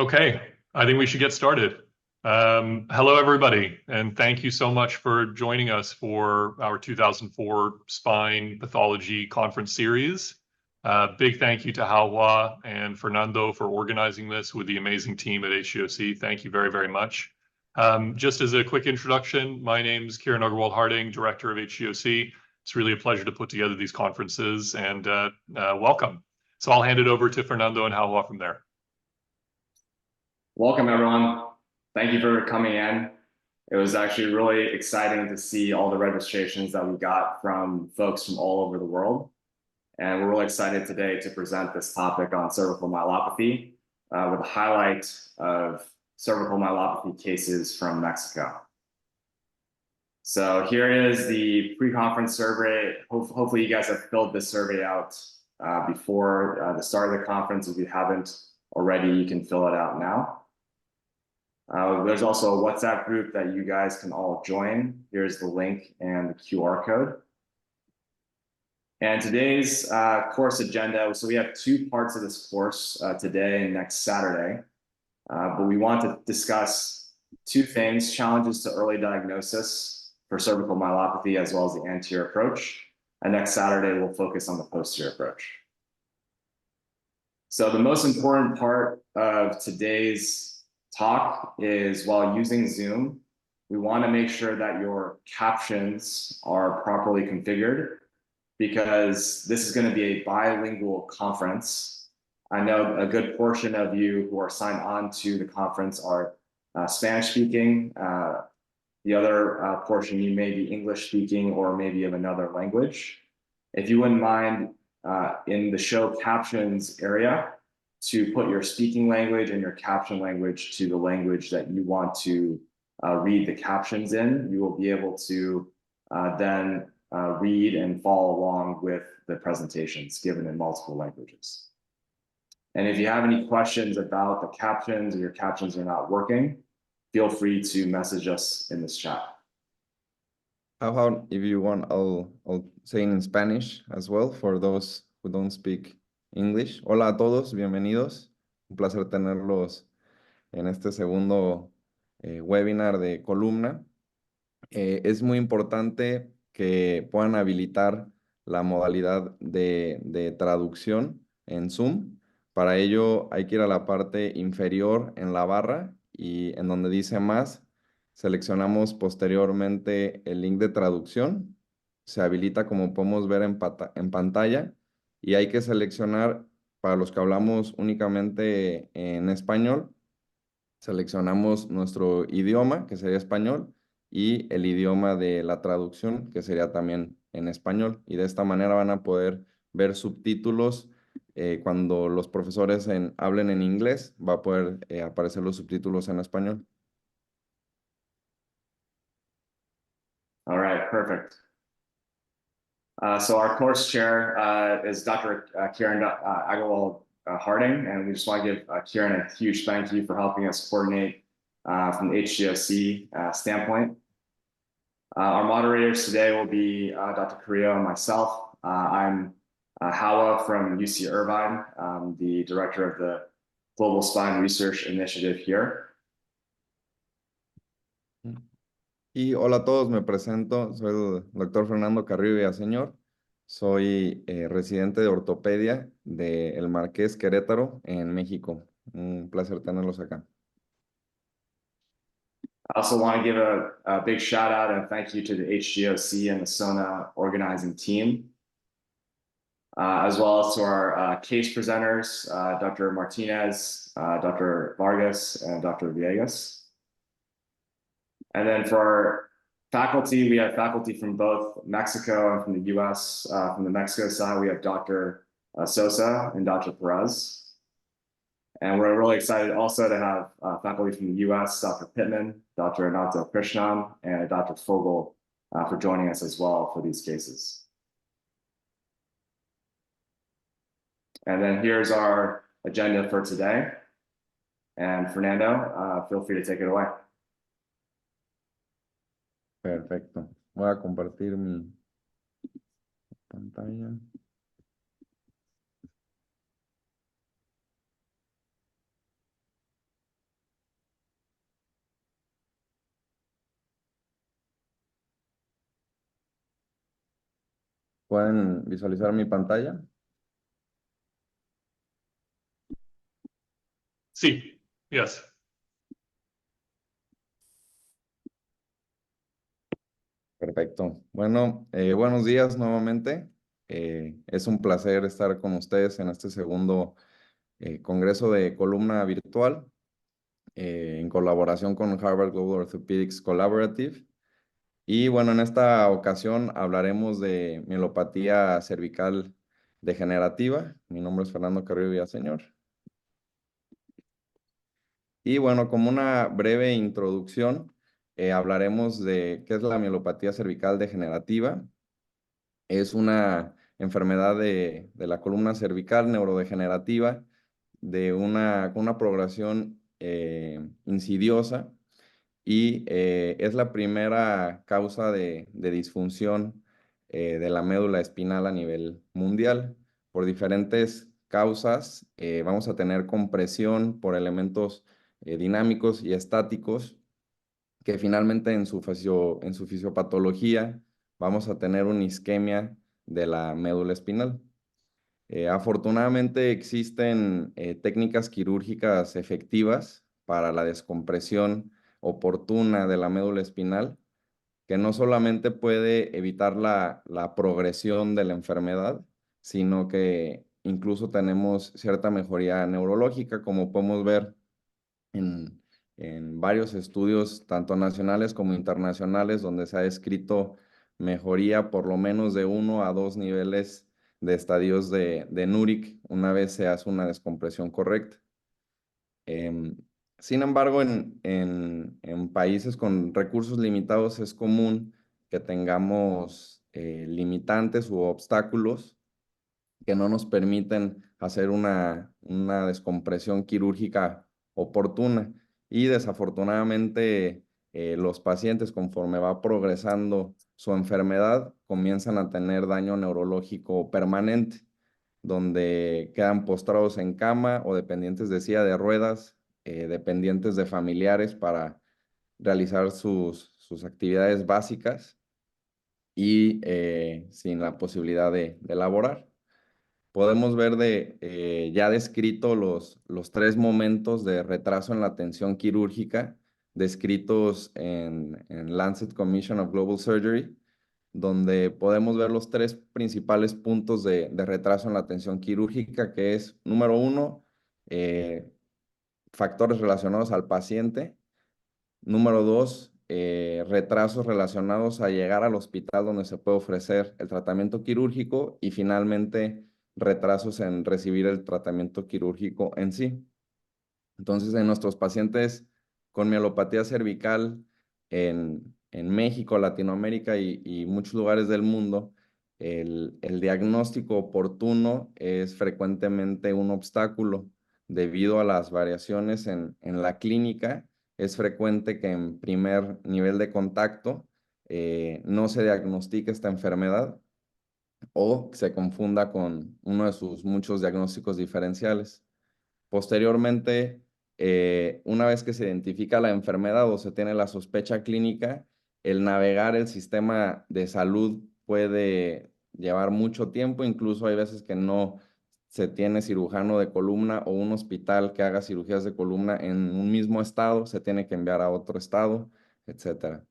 Okay, I think we should get started. Hello, everybody, and thank you so much for joining us for our 2004 Spine Pathology Conference Series. Big thank you to Hawa and Fernando for organizing this with the amazing team at HGOC. Thank you very, very much. Just as a quick introduction, my name is Kieran Agarwal Harding, Director of HGOC. It's really a pleasure to put together these conferences, and welcome. So I'll hand it over to Fernando and Hawa from there. Welcome, everyone. Thank you for coming in. It was actually really exciting to see all the registrations that we got from folks from all over the world. And we're really excited today to present this topic on cervical myelopathy with a highlight of cervical myelopathy cases from Mexico. So here is the pre-conference survey. Hopefully you guys have filled this survey out before the start of the conference. If you haven't already, you can fill it out now. There's also a WhatsApp group that you guys can all join. Here's the link and the QR code. And today's course agenda, so we have two parts of this course today and next Saturday. But we want to discuss two things: challenges to early diagnosis for cervical myelopathy, as well as the anterior approach. And next Saturday, we'll focus on the posterior approach. So the most important part of today's talk is, while using Zoom, we want to make sure that your captions are properly configured, because this is going to be a bilingual conference. I know a good portion of you who are signed on to the conference are Spanish speaking. The other portion, you may be English speaking or maybe of another language. If you wouldn't mind, in the show captions area, to put your speaking language and your caption language to the language that you want to read the captions in. You will be able to then read and follow along with the presentations given in multiple languages. And if you have any questions about the captions or your captions are not working, feel free to message us in this chat. How about if you want, I'll say in Spanish as well for those who don't speak English. Hola a todos, bienvenidos. Un placer tenerlos en este segundo webinar de columna. Es muy importante que puedan habilitar la modalidad de traducción en Zoom. Para ello hay que ir a la parte inferior en la barra y en donde dice más, seleccionamos posteriormente el link de traducción. Se habilita, como podemos ver en pantalla, y hay que seleccionar, para los que hablamos únicamente en español, seleccionamos nuestro idioma, que sería español, y el idioma de la traducción, que sería también en español. Y de esta manera van a poder ver subtítulos. Cuando los profesores hablen en inglés, va a poder aparecer los subtítulos en español. All right, perfect. So our course chair is Dr. Kieran Agarwal Harding, and we just want to give Kieran a huge thank you for helping us coordinate from the HGOC standpoint. Our moderators today will be Dr. Carrillo and myself. I'm Hawa from UC Irvine, the director of the Global Spine Research Initiative here. Y hola a todos, me presento, soy el doctor Fernando Carrillo Villaseñor, soy residente de ortopedia de El Marqués Querétaro en México. Un placer tenerlos acá. I also want to give a big shout out and thank you to the HGOC and the SONA organizing team, as well as to our case presenters, Dr. Martinez, Dr. Vargas, and Dr. Villegas. And then for our faculty, we have faculty from both Mexico and from the US. From the Mexico side, we have Dr. Sosa and Dr. Perez. And we're really excited also to have faculty from the US, Dr. Pittman, Dr. Anato Krishnan, and Dr. Fogel for joining us as well for these cases. And then here's our agenda for today. And Fernando, feel free to take it away. Perfecto. Voy a compartir mi pantalla. ¿Pueden visualizar mi pantalla? Sí, yes. Perfecto. Bueno, buenos días nuevamente. Es un placer estar con ustedes en este segundo congreso de columna virtual en colaboración con Harvard Global Orthopedics Collaborative. Y bueno, en esta ocasión hablaremos de mielopatía cervical degenerativa. Mi nombre es Fernando Carrillo Villaseñor. Y bueno, como una breve introducción, hablaremos de qué es la mielopatía cervical degenerativa. Es una enfermedad de la columna cervical neurodegenerativa con una progresión insidiosa y es la primera causa de disfunción de la médula espinal a nivel mundial. Por diferentes causas vamos a tener compresión por elementos dinámicos y estáticos que finalmente en su fisiopatología vamos a tener una isquemia de la médula espinal. Afortunadamente existen técnicas quirúrgicas efectivas para la descompresión oportuna de la médula espinal, que no solamente puede evitar la progresión de la enfermedad, sino que incluso tenemos cierta mejoría neurológica, como podemos ver en, en varios estudios, tanto nacionales como internacionales, donde se ha descrito mejoría por lo menos de 1 a 2 niveles de estadios de Nuric una vez se hace una descompresión correcta. Em, Sin embargo, en países con recursos limitados es común que tengamos limitantes u obstáculos que no nos permiten hacer una descompresión quirúrgica oportuna. Y desafortunadamente los pacientes conforme va progresando su enfermedad comienzan a tener daño neurológico permanente, donde quedan postrados en cama o dependientes de silla de ruedas, dependientes de familiares para realizar sus actividades básicas y sin la posibilidad de laborar. Podemos ver ya descrito los 3 momentos de retraso en la atención quirúrgica descritos en Lancet Commission of Global Surgery, donde podemos ver los 3 principales puntos de retraso en la atención quirúrgica, que es, número 1, factores relacionados al paciente. Número 2, retrasos relacionados a llegar al hospital donde se puede ofrecer el tratamiento quirúrgico y finalmente retrasos en recibir el tratamiento quirúrgico en sí. Entonces, en nuestros pacientes con mielopatía cervical en México, Latinoamérica y muchos lugares del mundo, el diagnóstico oportuno es frecuentemente un obstáculo debido a las variaciones en la clínica. Es frecuente que en primer nivel de contacto no se diagnostique esta enfermedad o se confunda con uno de sus muchos diagnósticos diferenciales. Posteriormente, una vez que se identifica la enfermedad o se tiene la sospecha clínica, el navegar el sistema de salud puede llevar mucho tiempo, incluso hay veces que no se tiene cirujano de columna o un hospital que haga cirugías de columna en un mismo estado, se tiene que enviar a otro estado, etcétera.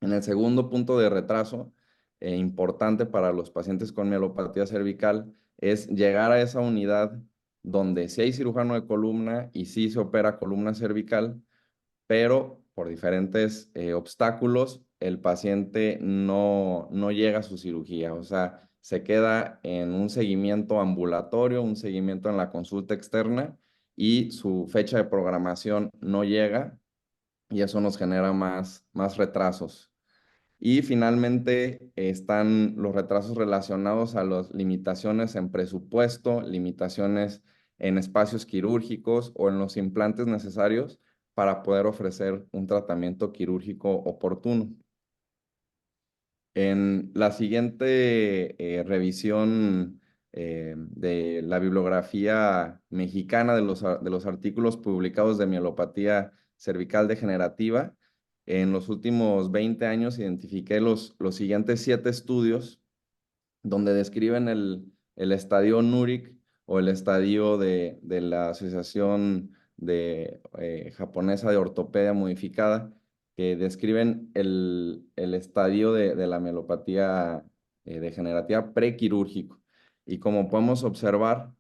En el segundo punto de retraso, importante para los pacientes con mielopatía cervical, es llegar a esa unidad donde sí hay cirujano de columna y sí se opera columna cervical, pero por diferentes obstáculos el paciente no llega a su cirugía, o sea, se queda en un seguimiento ambulatorio, un seguimiento en la consulta externa y su fecha de programación no llega y eso nos genera más retrasos. Y finalmente están los retrasos relacionados a las limitaciones en presupuesto, limitaciones en espacios quirúrgicos o en los implantes necesarios para poder ofrecer un tratamiento quirúrgico oportuno. En la siguiente revisión de la bibliografía mexicana de los artículos publicados de mielopatía cervical degenerativa, en los últimos 20 años identifiqué los siguientes 7 estudios donde describen el estadio NURIC o el estadio de la Asociación Japonesa de Ortopedia Modificada, que describen el estadio de la mielopatía degenerativa prequirúrgico. Y como podemos observar,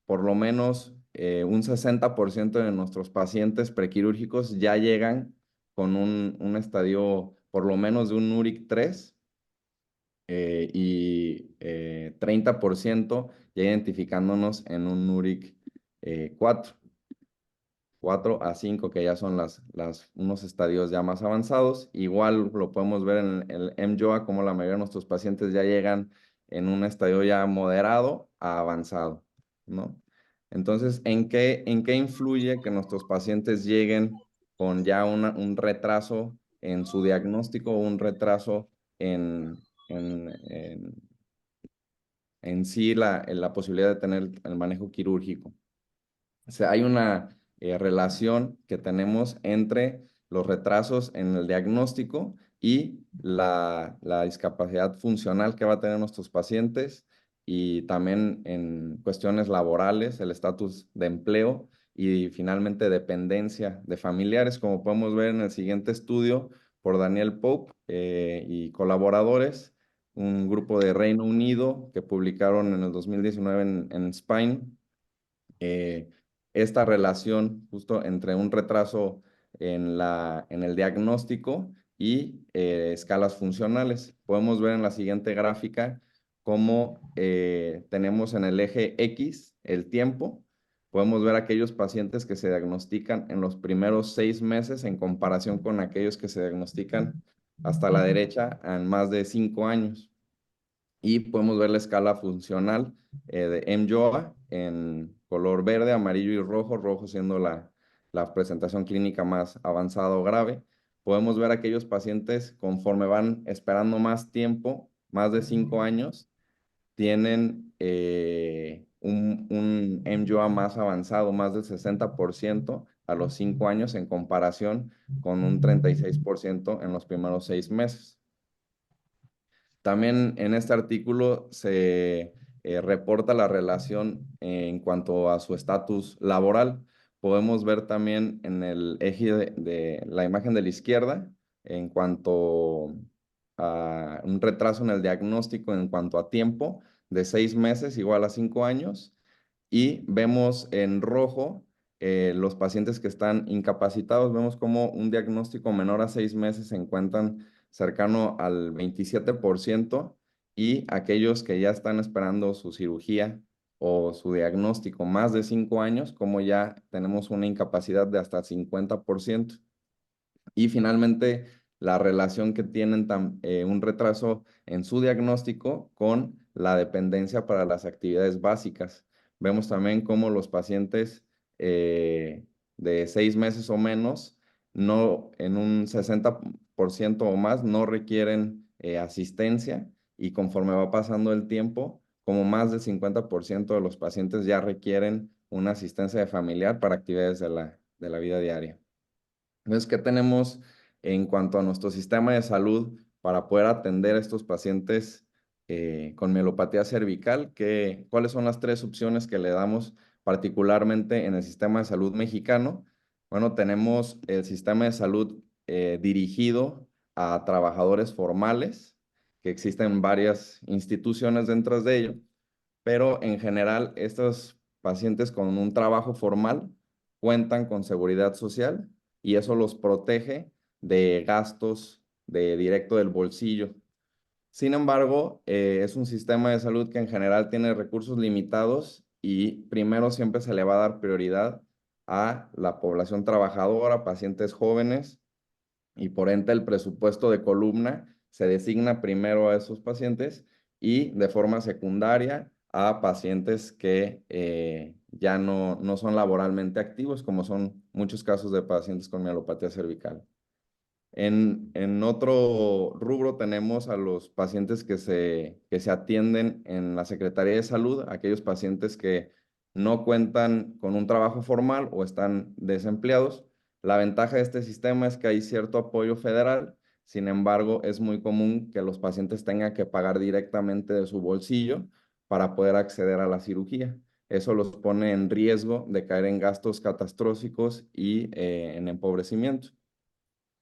por lo menos un 60% de nuestros pacientes prequirúrgicos ya llegan con un estadio por lo menos de un NURIC 3 y 30% ya identificándonos en un NURIC 4. 4 a 5, que ya son unos estadios ya más avanzados. Igual lo podemos ver en el MJOA, como la mayoría de nuestros pacientes ya llegan en un estadio ya moderado a avanzado, ¿no? Entonces, ¿en qué influye que nuestros pacientes lleguen con ya un retraso en su diagnóstico o un retraso en, en, en sí la posibilidad de tener el manejo quirúrgico? O sea, hay una relación que tenemos entre los retrasos en el diagnóstico y la discapacidad funcional que va a tener nuestros pacientes y también en cuestiones laborales, el estatus de empleo y finalmente dependencia de familiares, como podemos ver en el siguiente estudio por Daniel Pope y colaboradores, un grupo de Reino Unido que publicaron en el 2019 en Spine. eh, Esta relación justo entre un retraso en el diagnóstico y escalas funcionales. Podemos ver en la siguiente gráfica cómo tenemos en el eje X el tiempo. Podemos ver aquellos pacientes que se diagnostican en los primeros 6 meses en comparación con aquellos que se diagnostican hasta la derecha en más de 5 años. Y podemos ver la escala funcional de MJOA en color verde, amarillo y rojo, rojo siendo la presentación clínica más avanzada o grave. Podemos ver aquellos pacientes conforme van esperando más tiempo, más de 5 años, tienen un MJOA más avanzado, más del 60% a los 5 años en comparación con un 36% en los primeros 6 meses. También en este artículo se reporta la relación en cuanto a su estatus laboral. Podemos ver también en el eje de la imagen de la izquierda, en cuanto a un retraso en el diagnóstico en cuanto a tiempo, de 6 meses igual a 5 años. Y vemos en rojo los pacientes que están incapacitados. Vemos como un diagnóstico menor a 6 meses se encuentran cercano al 27% y aquellos que ya están esperando su cirugía o su diagnóstico más de 5 años, como ya tenemos una incapacidad de hasta 50%. Y finalmente, la relación que tienen un retraso en su diagnóstico con la dependencia para las actividades básicas. Vemos también cómo los pacientes de 6 meses o menos, no, en un 60% o más, no requieren asistencia y conforme va pasando el tiempo, como más del 50% de los pacientes ya requieren una asistencia de familiar para actividades de la vida diaria. Entonces, ¿qué tenemos en cuanto a nuestro sistema de salud para poder atender a estos pacientes con mielopatía cervical? ¿Cuáles son las 3 opciones que le damos particularmente en el sistema de salud mexicano? Bueno, tenemos el sistema de salud dirigido a trabajadores formales, que existen varias instituciones dentro de ello, pero en general estos pacientes con un trabajo formal cuentan con seguridad social y eso los protege de gastos directo del bolsillo. Sin embargo, es un sistema de salud que en general tiene recursos limitados y primero siempre se le va a dar prioridad a la población trabajadora, pacientes jóvenes, y por ende el presupuesto de columna se designa primero a esos pacientes y de forma secundaria a pacientes que ya no son laboralmente activos, como son muchos casos de pacientes con mielopatía cervical. En otro rubro tenemos a los pacientes que se atienden en la Secretaría de Salud, aquellos pacientes que no cuentan con un trabajo formal o están desempleados. La ventaja de este sistema es que hay cierto apoyo federal Sin embargo, es muy común que los pacientes tengan que pagar directamente de su bolsillo para poder acceder a la cirugía. Eso los pone en riesgo de caer en gastos catastróficos y en empobrecimiento.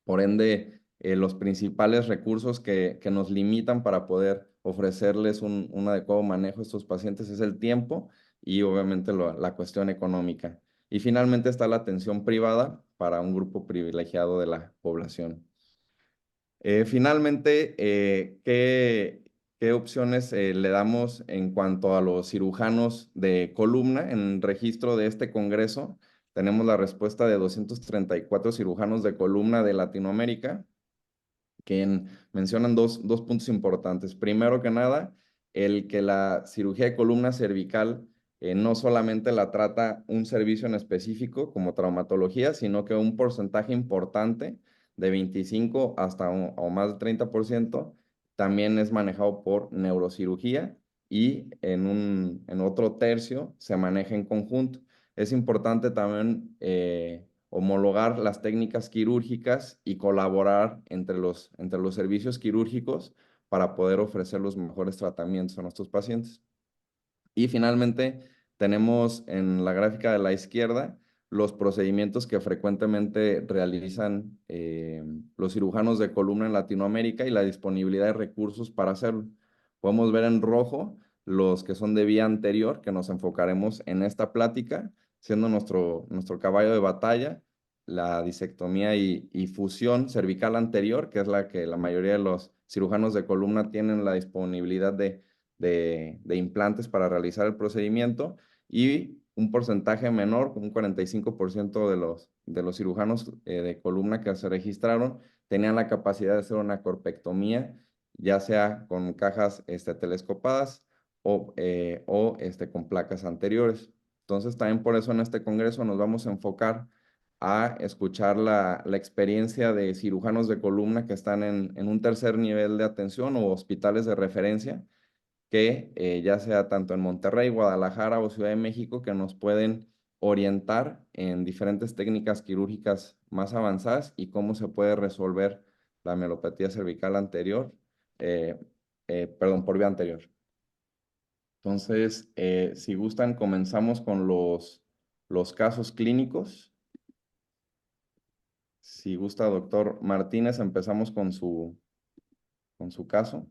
Por ende, los principales recursos que nos limitan para poder ofrecerles un adecuado manejo a estos pacientes es el tiempo y obviamente la cuestión económica. Y finalmente está la atención privada para un grupo privilegiado de la población. Finalmente, ¿qué opciones le damos en cuanto a los cirujanos de columna? En registro de este congreso tenemos la respuesta de 234 cirujanos de columna de Latinoamérica, que mencionan dos puntos importantes. Primero que nada, el que la cirugía de columna cervical no solamente la trata un servicio en específico como traumatología, sino que un porcentaje importante de 25 hasta o más de 30% también es manejado por neurocirugía y en otro tercio se maneja en conjunto. Es importante también homologar las técnicas quirúrgicas y colaborar entre los servicios quirúrgicos para poder ofrecer los mejores tratamientos a nuestros pacientes. Y finalmente, tenemos en la gráfica de la izquierda los procedimientos que frecuentemente realizan los cirujanos de columna en Latinoamérica y la disponibilidad de recursos para hacerlo. Podemos ver en rojo los que son de vía anterior, que nos enfocaremos en esta plática, siendo nuestro caballo de batalla, la disectomía y fusión cervical anterior, que es la que la mayoría de los cirujanos de columna tienen la disponibilidad de implantes para realizar el procedimiento, y un porcentaje menor, un 45% de los cirujanos de columna que se registraron tenían la capacidad de hacer una corpectomía, ya sea con cajas telescopadas o con placas anteriores. Entonces, también por eso en este congreso nos vamos a enfocar a escuchar la experiencia de cirujanos de columna que están en un tercer nivel de atención o hospitales de referencia, que ya sea tanto en Monterrey, Guadalajara o Ciudad de México, que nos pueden orientar en diferentes técnicas quirúrgicas más avanzadas y cómo se puede resolver la mielopatía cervical anterior, perdón, por vía anterior. Entonces, si gustan, comenzamos con los casos clínicos. Si gusta, doctor Martínez, empezamos con su caso.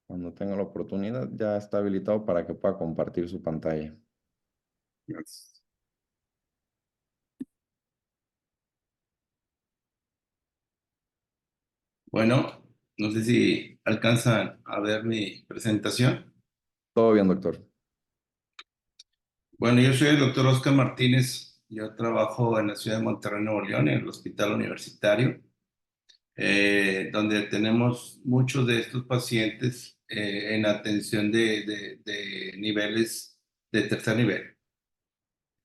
Cuando tenga la oportunidad, ya está habilitado para que pueda compartir su pantalla. Gracias. Bueno, no sé si alcanzan a ver mi presentación. Todo bien, doctor. Bueno, yo soy el doctor Oscar Martínez. Yo trabajo en la ciudad de Monterrey, Nuevo León, en el Hospital Universitario, donde tenemos muchos de estos pacientes en atención de niveles de tercer nivel.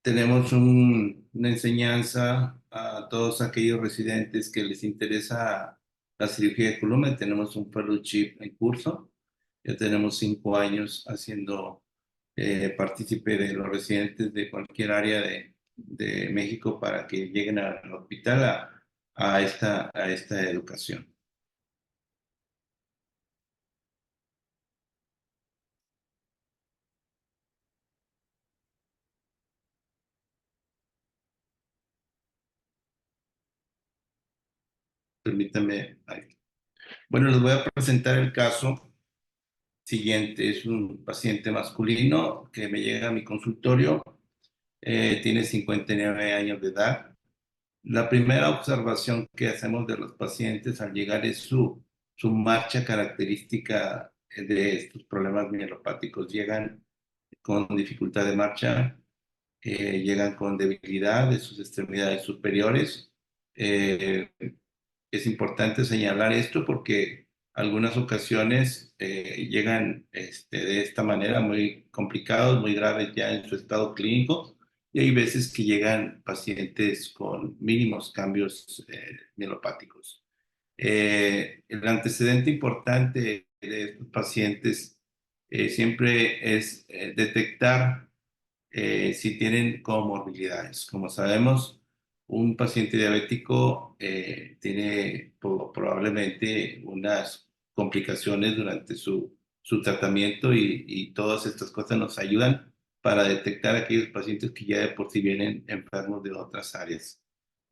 Tenemos una enseñanza a todos aquellos residentes que les interesa la cirugía de columna. Tenemos un fellowship en curso. Ya tenemos 5 años haciendo partícipe de los residentes de cualquier área de México para que lleguen al hospital a esta educación. Permítanme. Bueno, les voy a presentar el caso siguiente. Es un paciente masculino que me llega a mi consultorio. Tiene 59 años de edad. La primera observación que hacemos de los pacientes al llegar es su marcha característica de estos problemas mielopáticos. Llegan con dificultad de marcha, llegan con debilidad de sus extremidades superiores. Eh, es importante señalar esto porque algunas ocasiones llegan de esta manera muy complicados, muy graves ya en su estado clínico, y hay veces que llegan pacientes con mínimos cambios mielopáticos. El antecedente importante de estos pacientes siempre es detectar si tienen comorbilidades. Como sabemos, un paciente diabético tiene probablemente unas complicaciones durante su tratamiento y todas estas cosas nos ayudan para detectar aquellos pacientes que ya de por sí vienen enfermos de otras áreas.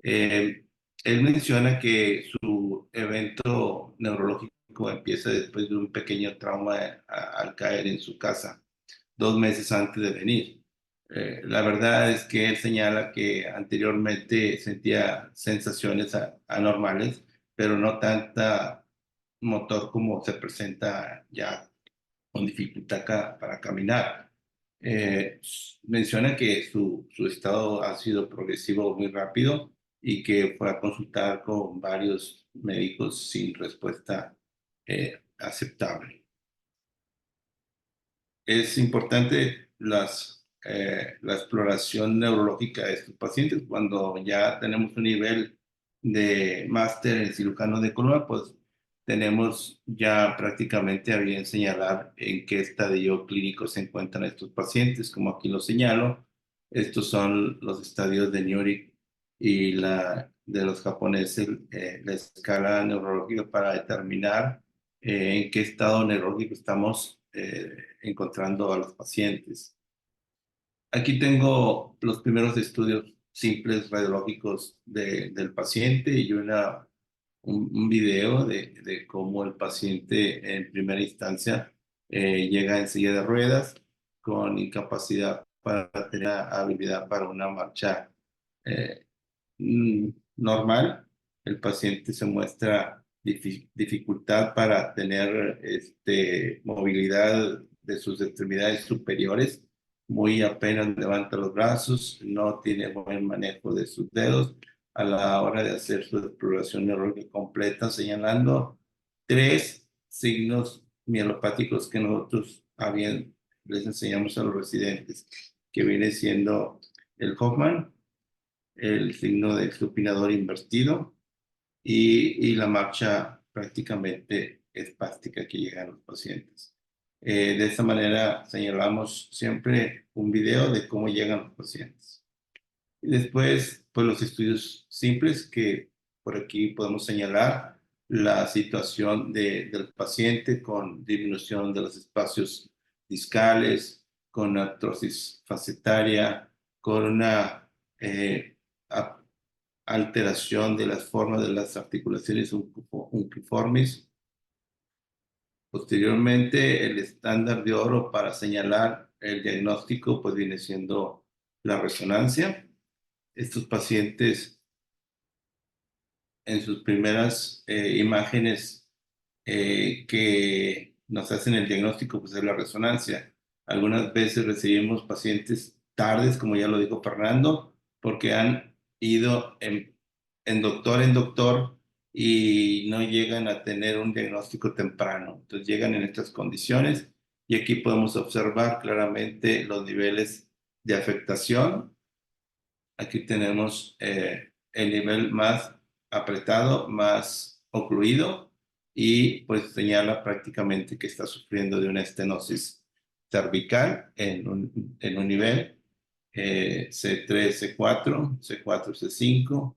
Eh, Él menciona que su evento neurológico empieza después de un pequeño trauma al caer en su casa, 2 meses antes de venir. La verdad es que él señala que anteriormente sentía sensaciones anormales, pero no tanta motor como se presenta ya con dificultad para caminar. Menciona que su estado ha sido progresivo muy rápido y que fue a consultar con varios médicos sin respuesta aceptable. Es importante la exploración neurológica de estos pacientes. Cuando ya tenemos un nivel de máster en cirujano de columna, pues tenemos ya prácticamente a bien señalar en qué estadio clínico se encuentran estos pacientes. Como aquí lo señalo, estos son los estadios de Newry y de los japoneses, la escala neurológica para determinar en qué estado neurológico estamos encontrando a los pacientes. Aquí tengo los primeros estudios simples radiológicos del paciente y un video de cómo el paciente en primera instancia llega en silla de ruedas con incapacidad para tener habilidad para una marcha eh, normal. El paciente se muestra dificultad para tener movilidad de sus extremidades superiores, muy apenas levanta los brazos, no tiene buen manejo de sus dedos a la hora de hacer su exploración neurológica completa, señalando 3 signos mielopáticos que nosotros les enseñamos a los residentes, que viene siendo el Hoffman, el signo de supinador invertido y la marcha prácticamente espástica que llegan los pacientes. De esta manera señalamos siempre un video de cómo llegan los pacientes. Y después, pues los estudios simples que por aquí podemos señalar la situación del paciente con disminución de los espacios discales, con artrosis facetaria, con una alteración de las formas de las articulaciones unquiformes. Posteriormente, el estándar de oro para señalar el diagnóstico pues viene siendo la resonancia. Estos pacientes en sus primeras imágenes que nos hacen el diagnóstico pues es la resonancia. Algunas veces recibimos pacientes tardes, como ya lo dijo Fernando, porque han ido en doctor y no llegan a tener un diagnóstico temprano. Entonces llegan en estas condiciones y aquí podemos observar claramente los niveles de afectación. Aquí tenemos el nivel más apretado, más ocluido y pues señala prácticamente que está sufriendo de una estenosis cervical en un nivel C3, C4, C4, C5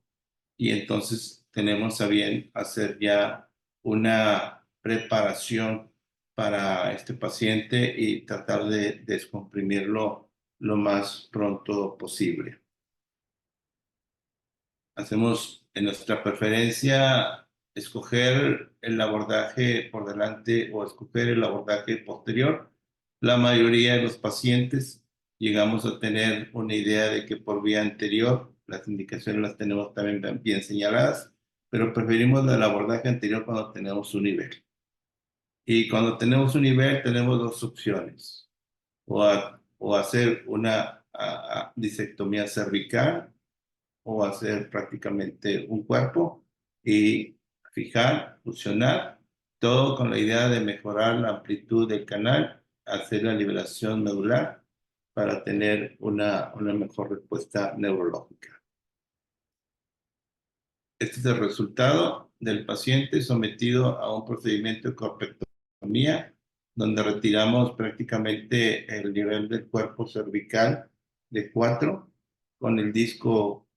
y entonces tenemos a bien hacer ya una preparación para este paciente y tratar de descomprimirlo lo más pronto posible. Hacemos en nuestra preferencia escoger el abordaje por delante o escoger el abordaje posterior. La mayoría de los pacientes llegamos a tener una idea de que por vía anterior las indicaciones las tenemos también bien señaladas, pero preferimos el abordaje anterior cuando tenemos un nivel. Y cuando tenemos un nivel tenemos dos opciones, o hacer una disectomía cervical o hacer prácticamente un cuerpo y fijar, fusionar, todo con la idea de mejorar la amplitud del canal, hacer la liberación medular para tener una mejor respuesta neurológica. Este es el resultado del paciente sometido a un procedimiento de corpectomía, donde retiramos prácticamente el nivel del cuerpo cervical de 4 con el disco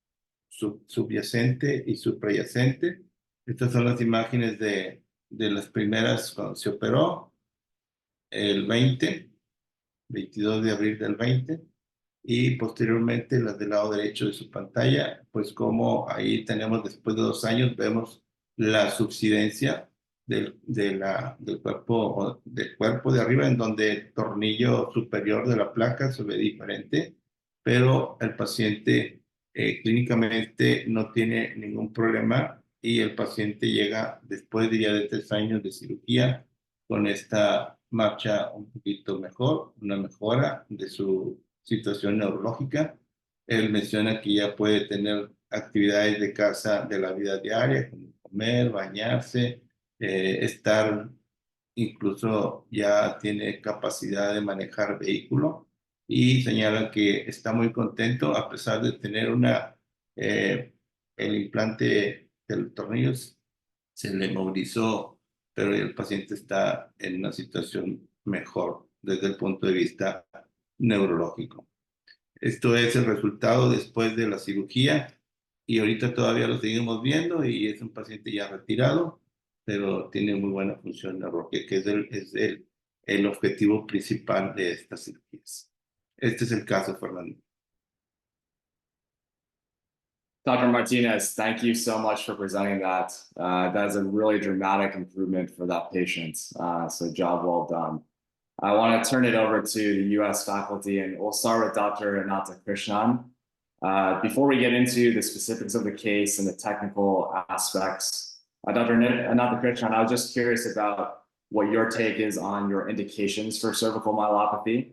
subyacente y suprayacente. Estas son las imágenes de las primeras cuando se operó, el 22 de abril del 20, y posteriormente las del lado derecho de su pantalla, pues como ahí tenemos después de 2 años, vemos la subsidencia del cuerpo de arriba, en donde el tornillo superior de la placa se ve diferente, pero el paciente clínicamente no tiene ningún problema y el paciente llega después de ya de 3 años de cirugía con esta marcha un poquito mejor, una mejora de su situación neurológica. Él menciona que ya puede tener actividades de casa de la vida diaria, como comer, bañarse, estar, incluso ya tiene capacidad de manejar vehículo y señala que está muy contento a pesar de tener el implante del tornillo se le movilizó, pero el paciente está en una situación mejor desde el punto de vista neurológico. Esto es el resultado después de la cirugía y ahorita todavía lo seguimos viendo y es un paciente ya retirado, pero tiene muy buena función neurológica, que el objetivo principal de estas cirugías. Este es el caso, Fernando. Dr. Martinez, thank you so much for presenting that. That's a really dramatic improvement for that patient. So job well done. I want to turn it over to the US faculty, and we'll start with Dr. Ananta Krishnan. Before we get into the specifics of the case and the technical aspects, Dr. Ananta Krishnan, I was just curious about what your take is on your indications for cervical myelopathy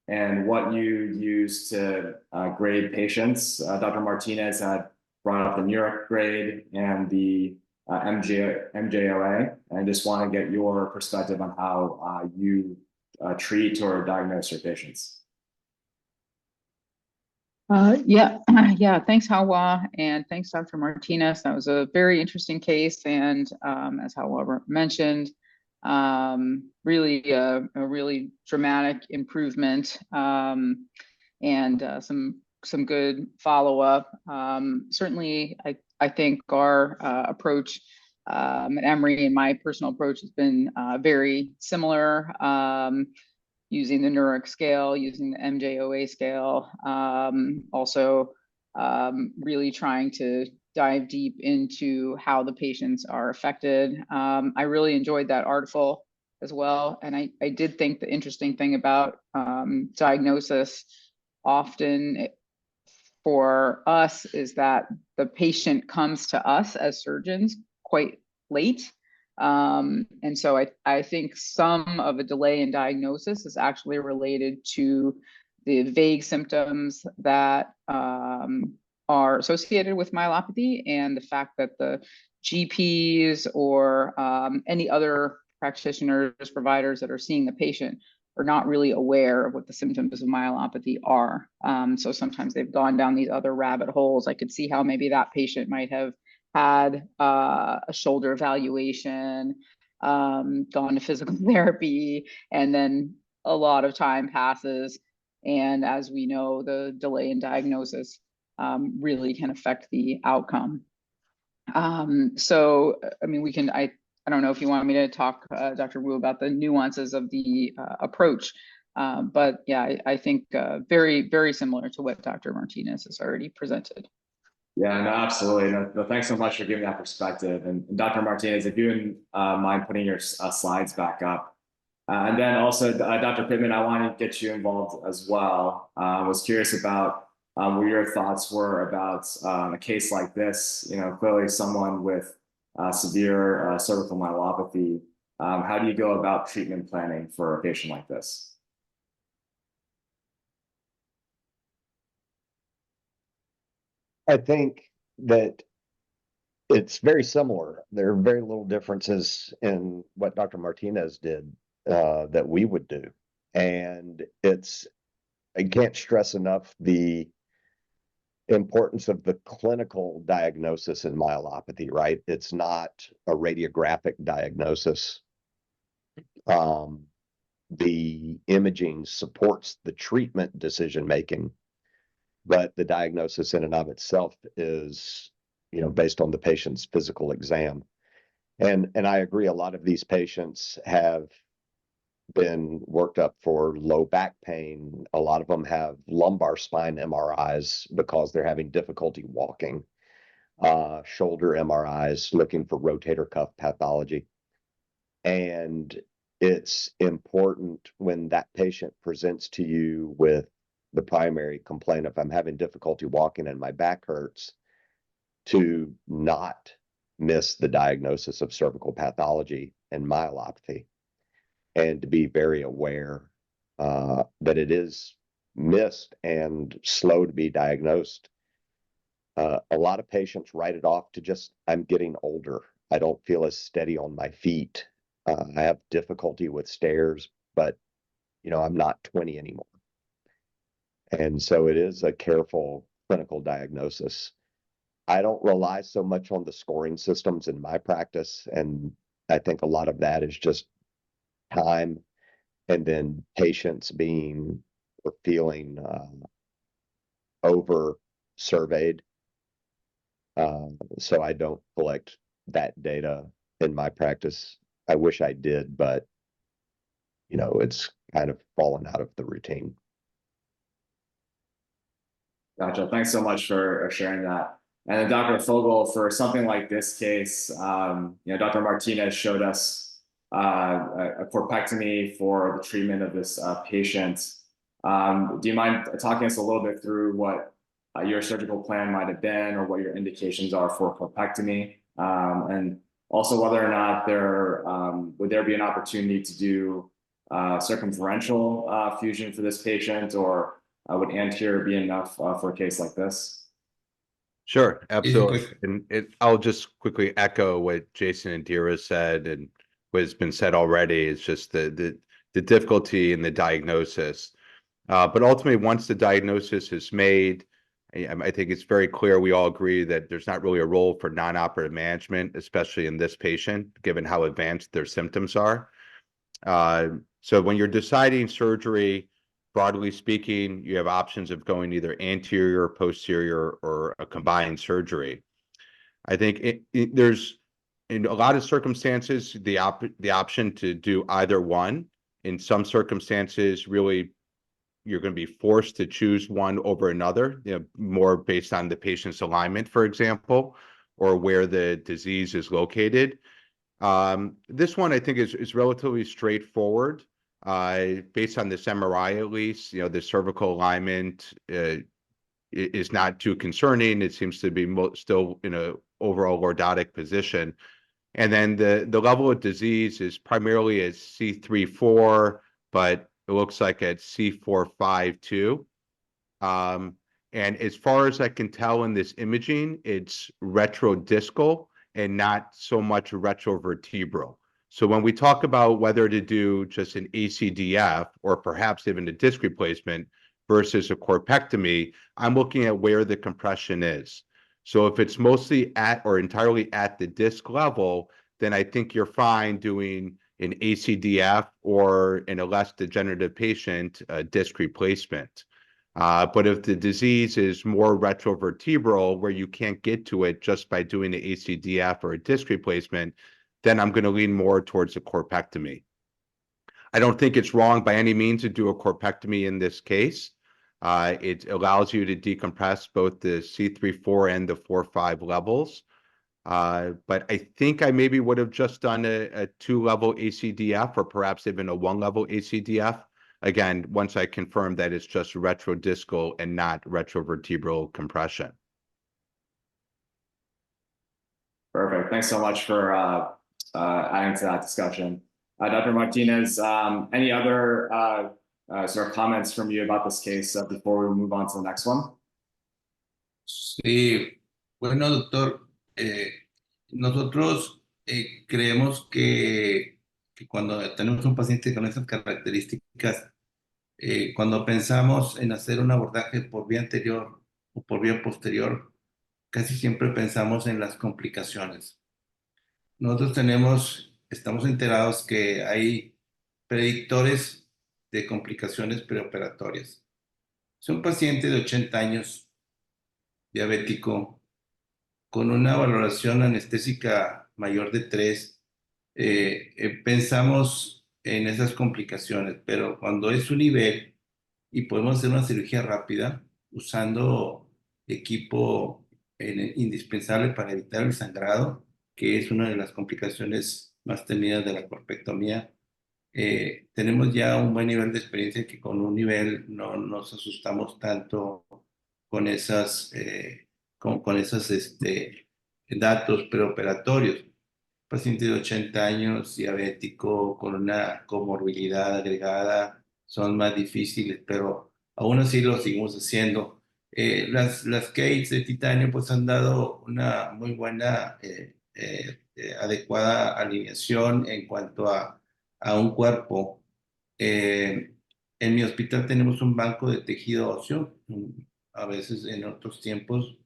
and what you use to grade patients. Dr. Martinez had brought up the Newark grade and the MJOA, and I just want to get your perspective on how you treat or diagnose your patients. Yeah, thanks, Hawa, and thanks, Dr. Martinez. That was a very interesting case, and as Hawa mentioned, really a really dramatic improvement, and some good follow-up. Certainly, I think our approach at Emory and my personal approach has been very similar, using the Newark scale, using the MJOA scale, also really trying to dive deep into how the patients are affected. I really enjoyed that article as well. And I did think the interesting thing about diagnosis often for us is that the patient comes to us as surgeons quite late. And so I think some of a delay in diagnosis is actually related to the vague symptoms that are associated with myelopathy and the fact that the GPs or any other practitioners, providers that are seeing the patient are not really aware of what the symptoms of myelopathy are. So sometimes they've gone down these other rabbit holes. I could see how maybe that patient might have had a shoulder evaluation, gone to physical therapy, and then a lot of time passes. And as we know, the delay in diagnosis really can affect the outcome. So, I mean, I don't know if you want me to talk, Dr. Wu, about the nuances of the approach, but yeah, I think very, very similar to what Dr. Martinez has already presented. Yeah, no, absolutely. No, thanks so much for giving that perspective. And Dr. Martinez, if you wouldn't mind putting your slides back up. And then also, Dr. Pittman, I want to get you involved as well. I was curious about what your thoughts were about a case like this. You know, clearly someone with severe cervical myelopathy. How do you go about treatment planning for a patient like this? I think that it's very similar. There are very little differences in what Dr. Martinez did that we would do. And I can't stress enough the importance of the clinical diagnosis in myelopathy, right? It's not a radiographic diagnosis. The imaging supports the treatment decision-making, but the diagnosis in and of itself is, based on the patient's physical exam. And I agree, a lot of these patients have been worked up for low back pain. A lot of them have lumbar spine MRIs because they're having difficulty walking, shoulder MRIs looking for rotator cuff pathology. And it's important when that patient presents to you with the primary complaint of, I'm having difficulty walking and my back hurts, to not miss the diagnosis of cervical pathology and myelopathy, and to be very aware that it is missed and slow to be diagnosed. A lot of patients write it off to just, I'm getting older. I don't feel as steady on my feet. I have difficulty with stairs, but I'm not 20 anymore. And so it is a careful clinical diagnosis. I don't rely so much on the scoring systems in my practice, and I think a lot of that is just time, and then patients being or feeling over surveyed. So I don't collect that data in my practice. I wish I did, but it's kind of fallen out of the routine. Gotcha. Thanks so much for sharing that. And then Dr. Fogel, for something like this case, Dr. Martinez showed us a corpectomy for the treatment of this patient. Do you mind talking us a little bit through what your surgical plan might have been, or what your indications are for corpectomy? And also whether or not would there be an opportunity to do circumferential fusion for this patient, or would anterior be enough for a case like this? Sure, absolutely. And I'll just quickly echo what Jason and Dira said, and what has been said already. It's just the difficulty in the diagnosis. But ultimately, once the diagnosis is made, I think it's very clear we all agree that there's not really a role for non-operative management, especially in this patient, given how advanced their symptoms are. So when you're deciding surgery, broadly speaking, you have options of going either anterior, posterior, or a combined surgery. I think there's, in a lot of circumstances, the option to do either one. In some circumstances, really, you're going to be forced to choose one over another, more based on the patient's alignment, for example, or where the disease is located. This one, I think, is relatively straightforward. Based on this MRI, at least, the cervical alignment is not too concerning. It seems to be still in an overall lordotic position. And then the level of disease is primarily at C3-4, but it looks like at C4-5 too. And as far as I can tell in this imaging, it's retrodiscal and not so much retrovertebral. So when we talk about whether to do just an ACDF or perhaps even a disc replacement versus a corpectomy, I'm looking at where the compression is. So if it's mostly at or entirely at the disc level, then I think you're fine doing an ACDF, or in a less degenerative patient, a disc replacement. But if the disease is more retrovertebral, where you can't get to it just by doing an ACDF or a disc replacement, then I'm going to lean more towards a corpectomy. I don't think it's wrong by any means to do a corpectomy in this case. It allows you to decompress both the C3-4 and the 4-5 levels. But I think I maybe would have just done a 2-level ACDF, or perhaps even a 1-level ACDF. Again, once I confirm that it's just retrodiscal and not retrovertebral compression. Perfect. Thanks so much for adding to that discussion. Dr. Martinez, any other sort of comments from you about this case before we move on to the next one? Sí, bueno, doctor, nosotros creemos que cuando tenemos un paciente con esas características, cuando pensamos en hacer un abordaje por vía anterior o por vía posterior, casi siempre pensamos en las complicaciones. Nosotros estamos enterados que hay predictores de complicaciones preoperatorias. Es un paciente de 80 años, diabético, con una valoración anestésica mayor de 3. Pensamos en esas complicaciones, pero cuando es un nivel y podemos hacer una cirugía rápida usando equipo indispensable para evitar el sangrado, que es una de las complicaciones más temidas de la corpectomía. Tenemos ya un buen nivel de experiencia que con un nivel no nos asustamos tanto con con esos datos preoperatorios. Paciente de 80 años, diabético, con una comorbilidad agregada, son más difíciles, pero aún así lo seguimos haciendo. Las cages de titanio pues han dado una muy buena, adecuada alineación en cuanto a un cuerpo. En mi hospital tenemos un banco de tejido óseo. A veces en otros tiempos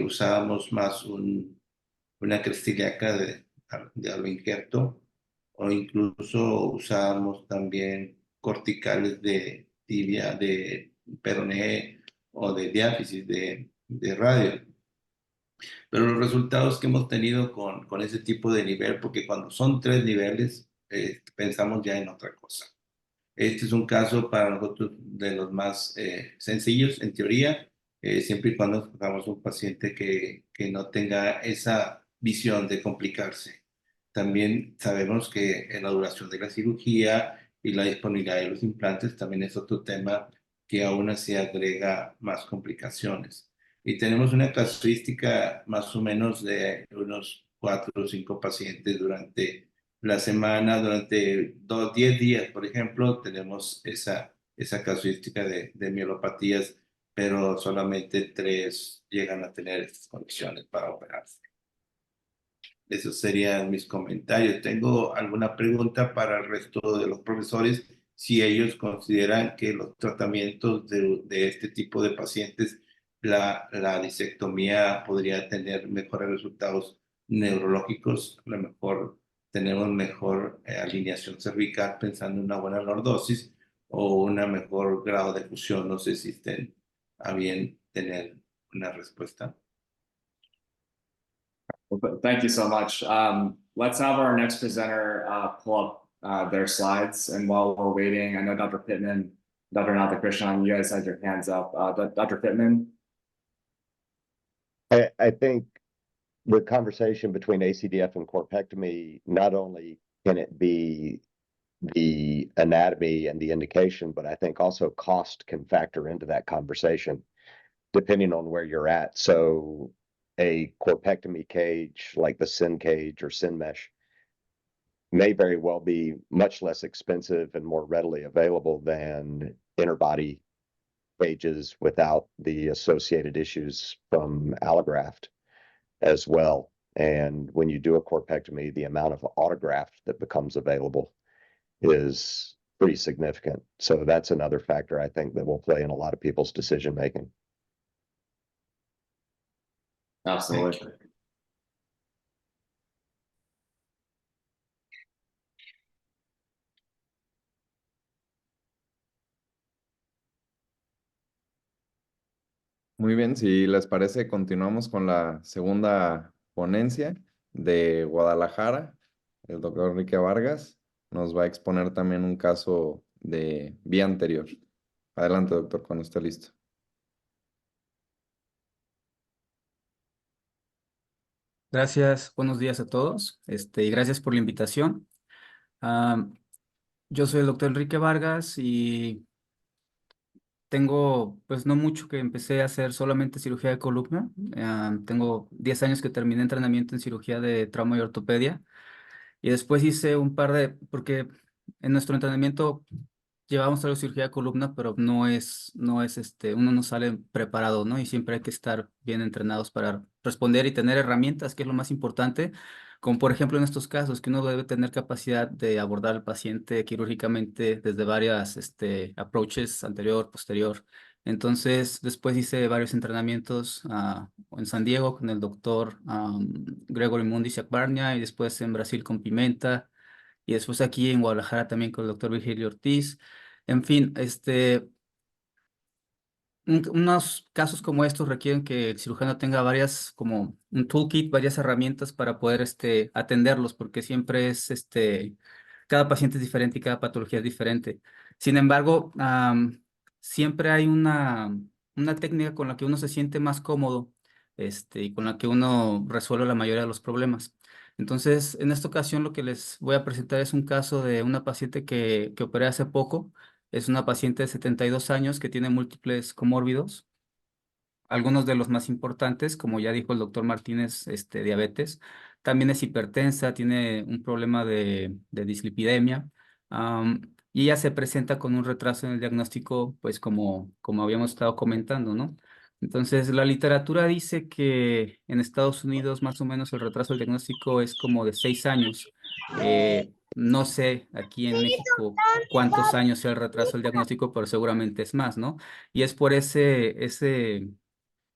usábamos más una crestiliaca de algo injerto, o incluso usábamos también corticales de tibia, de peroné o de diáfisis de radio. Pero los resultados que hemos tenido con ese tipo de nivel, porque cuando son 3 niveles, pensamos ya en otra cosa. Este es un caso para nosotros de los más sencillos, en teoría, siempre y cuando escojamos un paciente que no tenga esa visión de complicarse. También sabemos que en la duración de la cirugía y la disponibilidad de los implantes también es otro tema que aún así agrega más complicaciones. Y tenemos una casuística más o menos de unos 4 o 5 pacientes durante la semana, durante 10 días, por ejemplo, tenemos esa casuística de mielopatías, pero solamente 3 llegan a tener estas condiciones para operarse. Esos serían mis comentarios. Tengo alguna pregunta para el resto de los profesores, si ellos consideran que los tratamientos de este tipo de pacientes, la disectomía podría tener mejores resultados neurológicos, a lo mejor tenemos mejor alineación cervical pensando en una buena lordosis o una mejor grado de fusión. No sé si estén a bien tener una respuesta. Well, thank you so much. Let's have our next presenter pull up their slides. And while we're waiting, I know Dr. Pittman, Dr. Nathakrishnan, you guys had your hands up. Dr. Pittman? I think the conversation between ACDF and corpectomy, not only can it be the anatomy and the indication, but I think also cost can factor into that conversation depending on where you're at. So a corpectomy cage like the Syn cage or Syn mesh may very well be much less expensive and more readily available than interbody cages without the associated issues from allograft as well. And when you do a corpectomy, the amount of autograft that becomes available is pretty significant. So that's another factor I think that will play in a lot of people's decision making. Absolutely. Muy bien, si les parece, continuamos con la segunda ponencia de Guadalajara. El doctor Enrique Vargas nos va a exponer también un caso de vía anterior. Adelante, doctor, cuando esté listo. Gracias, buenos días a todos, y gracias por la invitación. Yo soy el doctor Enrique Vargas y tengo, pues no mucho que empecé a hacer solamente cirugía de columna. Tengo 10 años que terminé entrenamiento en cirugía de trauma y ortopedia y después hice un par porque en nuestro entrenamiento llevamos algo de cirugía de columna, pero uno no sale preparado, ¿no? Y siempre hay que estar bien entrenados para responder y tener herramientas, que es lo más importante, como por ejemplo en estos casos, que uno debe tener capacidad de abordar al paciente quirúrgicamente desde varias, approaches, anterior, posterior. Entonces, después hice varios entrenamientos en San Diego con el doctor Gregory Mundi Barnia y después en Brasil con Pimenta y después aquí en Guadalajara también con el doctor Virgilio Ortiz. En fin, unos casos como estos requieren que el cirujano tenga varias, como un toolkit, varias herramientas para poder atenderlos, porque siempre es, cada paciente es diferente y cada patología es diferente. Sin embargo, siempre hay una técnica con la que uno se siente más cómodo, y con la que uno resuelve la mayoría de los problemas. Entonces, en esta ocasión lo que les voy a presentar es un caso de una paciente que operé hace poco. Es una paciente de 72 años que tiene múltiples comórbidos, algunos de los más importantes, como ya dijo el doctor Martínez, diabetes. También es hipertensa, tiene un problema de dislipidemia, y ella se presenta con un retraso en el diagnóstico, pues como habíamos estado comentando, ¿no? Entonces, la literatura dice que en Estados Unidos más o menos el retraso del diagnóstico es como de 6 años. No sé aquí en México cuántos años sea el retraso del diagnóstico, pero seguramente es más, ¿no? Y es por ese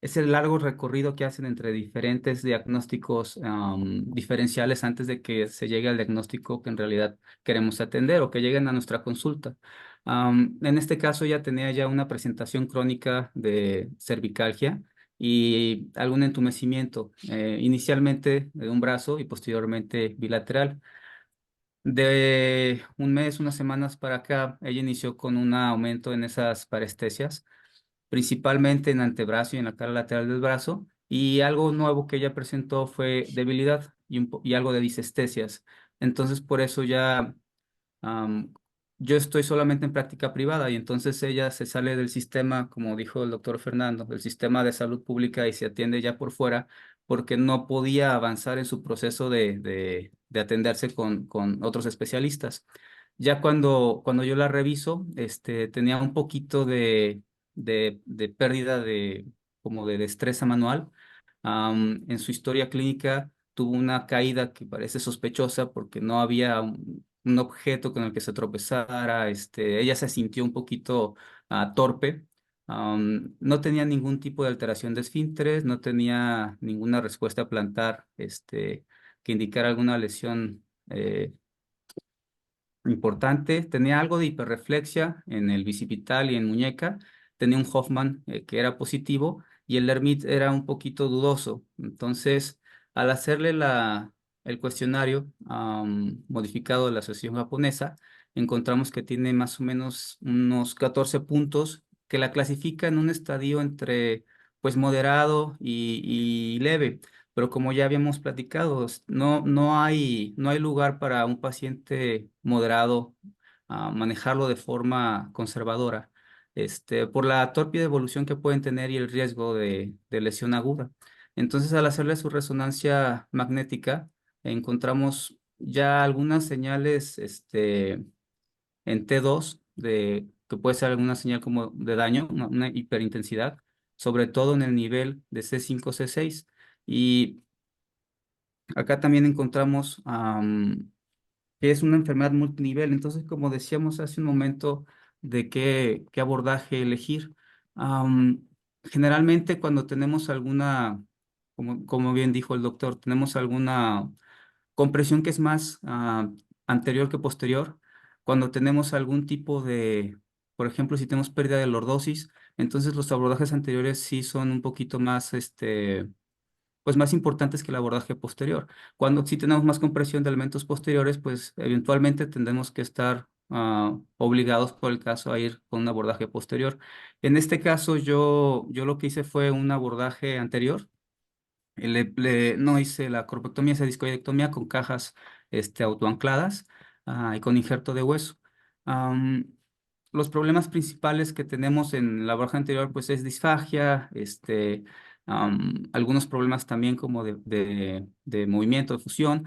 largo recorrido que hacen entre diferentes diagnósticos diferenciales antes de que se llegue al diagnóstico que en realidad queremos atender o que lleguen a nuestra consulta. En este caso ya tenía ya una presentación crónica de cervicalgia y algún entumecimiento, inicialmente de un brazo y posteriormente bilateral. De un mes, unas semanas para acá, ella inició con un aumento en esas parestesias, principalmente en antebrazo y en la cara lateral del brazo. Y algo nuevo que ella presentó fue debilidad y algo de disestesias. Entonces, por eso ya Am, yo estoy solamente en práctica privada y entonces ella se sale del sistema, como dijo el doctor Fernando, del sistema de salud pública y se atiende ya por fuera porque no podía avanzar en su proceso de atenderse con otros especialistas. Ya cuando yo la reviso, tenía un poquito de pérdida como de destreza manual. En su historia clínica tuvo una caída que parece sospechosa porque no había un objeto con el que se tropezara. Ella se sintió un poquito torpe. No tenía ningún tipo de alteración de esfínteres, no tenía ninguna respuesta plantar, que indicara alguna lesión importante. Tenía algo de hiperreflexia en el bicipital y en muñeca. Tenía un Hoffman que era positivo y el Hermit era un poquito dudoso. Entonces, al hacerle el cuestionario modificado de la Asociación Japonesa, encontramos que tiene más o menos unos 14 puntos que la clasifica en un estadio entre pues moderado y leve. Pero como ya habíamos platicado, no hay lugar para un paciente moderado manejarlo de forma conservadora, por la torpe evolución que pueden tener y el riesgo de lesión aguda. Entonces, al hacerle su resonancia magnética, encontramos ya algunas señales, en T2 que puede ser alguna señal como de daño, una hiperintensidad, sobre todo en el nivel de C5, C6. Y acá también encontramos que es una enfermedad multinivel. Entonces, como decíamos hace un momento, de qué abordaje elegir. Am, Generalmente cuando tenemos alguna, como bien dijo el doctor, tenemos alguna compresión que es más anterior que posterior, cuando tenemos algún tipo por ejemplo, si tenemos pérdida de lordosis, entonces los abordajes anteriores sí son un poquito más, pues más importantes que el abordaje posterior. Cuando sí tenemos más compresión de elementos posteriores, pues eventualmente tendremos que estar obligados por el caso a ir con un abordaje posterior. En este caso, yo lo que hice fue un abordaje anterior. No hice la corpectomía, esa discoidectomía con cajas autoancladas y con injerto de hueso. Am, los problemas principales que tenemos en la abordaje anterior pues es disfagia, algunos problemas también como de movimiento, de fusión.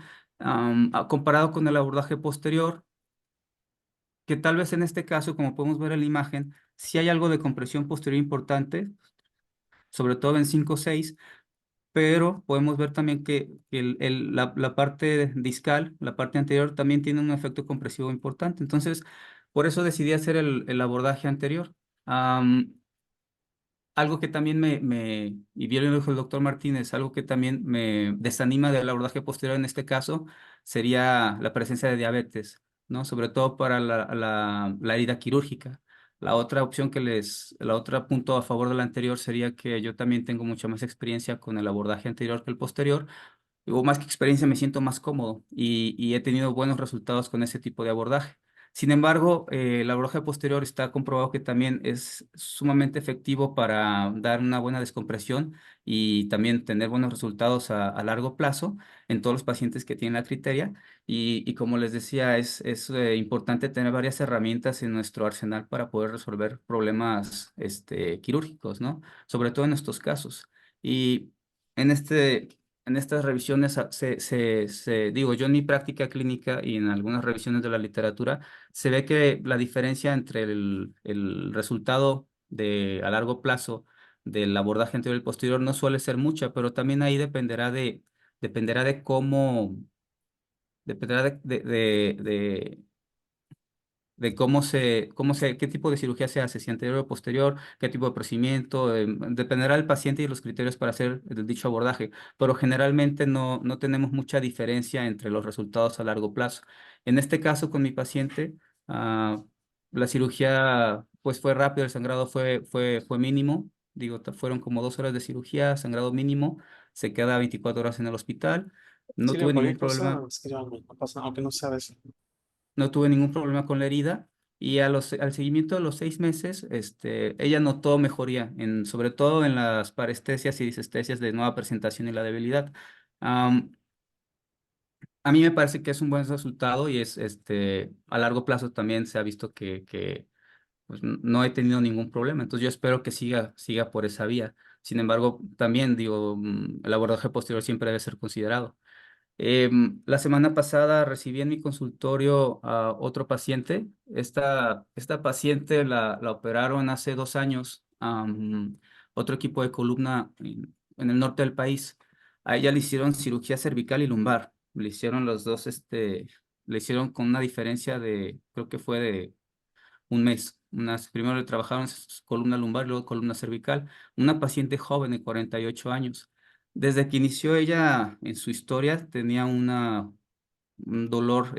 Comparado con el abordaje posterior, que tal vez en este caso, como podemos ver en la imagen, sí hay algo de compresión posterior importante, sobre todo en 5-6, pero podemos ver también que la parte discal, la parte anterior, también tiene un efecto compresivo importante. Entonces, por eso decidí hacer el abordaje anterior. Algo que también y bien lo dijo el doctor Martínez, algo que también me desanima del abordaje posterior en este caso sería la presencia de diabetes, ¿no? Sobre todo para la herida quirúrgica. La otra opción la otra punto a favor de la anterior sería que yo también tengo mucha más experiencia con el abordaje anterior que el posterior. O más que experiencia, me siento más cómodo y he tenido buenos resultados con ese tipo de abordaje. Sin embargo, el abordaje posterior está comprobado que también es sumamente efectivo para dar una buena descompresión y también tener buenos resultados a largo plazo en todos los pacientes que tienen la criteria. Y como les decía, es importante tener varias herramientas en nuestro arsenal para poder resolver problemas quirúrgicos, ¿no? Sobre todo en estos casos. Y en en estas revisiones digo, yo en mi práctica clínica y en algunas revisiones de la literatura, se ve que la diferencia entre el resultado a largo plazo del abordaje anterior y el posterior no suele ser mucha, pero también ahí dependerá de cómo, dependerá de qué tipo de cirugía se hace, si anterior o posterior, qué tipo de procedimiento, dependerá del paciente y los criterios para hacer dicho abordaje, pero generalmente no tenemos mucha diferencia entre los resultados a largo plazo. En este caso, con mi paciente, la cirugía pues fue rápido, el sangrado fue mínimo, digo, fueron como 2 horas de cirugía, sangrado mínimo, se queda 24 horas en el hospital, no tuve ningún problema. No pasa, aunque no sea de eso. No tuve ningún problema con la herida y al seguimiento de los 6 meses, ella notó mejoría, sobre todo en las parestesias y disestesias de nueva presentación y la debilidad. Am, a mí me parece que es un buen resultado y a largo plazo también se ha visto que pues, no he tenido ningún problema. Entonces yo espero que siga por esa vía. Sin embargo, también digo, el abordaje posterior siempre debe ser considerado. La semana pasada recibí en mi consultorio a otro paciente. Esta paciente la operaron hace 2 años. Otro equipo de columna en el norte del país. A ella le hicieron cirugía cervical y lumbar. Le hicieron los dos, le hicieron con una diferencia creo que fue de un mes. Primero le trabajaron columna lumbar y luego columna cervical. Una paciente joven de 48 años. Desde que inició ella en su historia tenía un dolor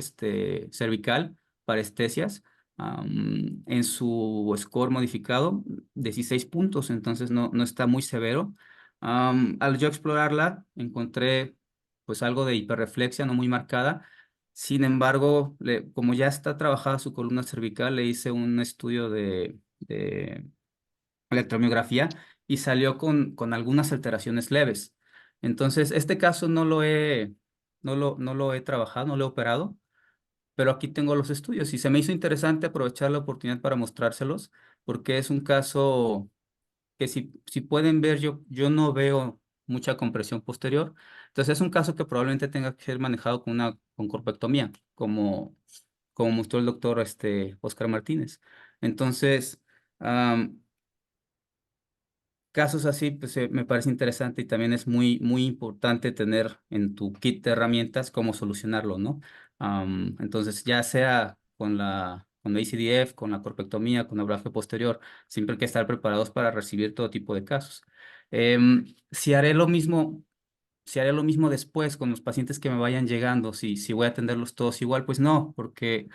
cervical, parestesias, en su score modificado, 16 puntos, entonces no está muy severo. Al yo explorarla, encontré pues algo de hiperreflexia no muy marcada. Sin embargo, como ya está trabajada su columna cervical, le hice un estudio de electromiografía y salió con algunas alteraciones leves. Entonces, este caso no lo he trabajado, no lo he operado, pero aquí tengo los estudios y se me hizo interesante aprovechar la oportunidad para mostrárselos, porque es un caso que si pueden ver, yo no veo mucha compresión posterior. Entonces, es un caso que probablemente tenga que ser manejado con corpectomía, como mostró el doctor Oscar Martínez. Entonces, casos así, pues me parece interesante y también es muy importante tener en tu kit de herramientas cómo solucionarlo, ¿no? Entonces, ya sea con la ICDF, con la corpectomía, con abordaje posterior, siempre hay que estar preparados para recibir todo tipo de casos. Si haré lo mismo, si haré lo mismo después con los pacientes que me vayan llegando, si voy a atenderlos todos igual, pues no, porque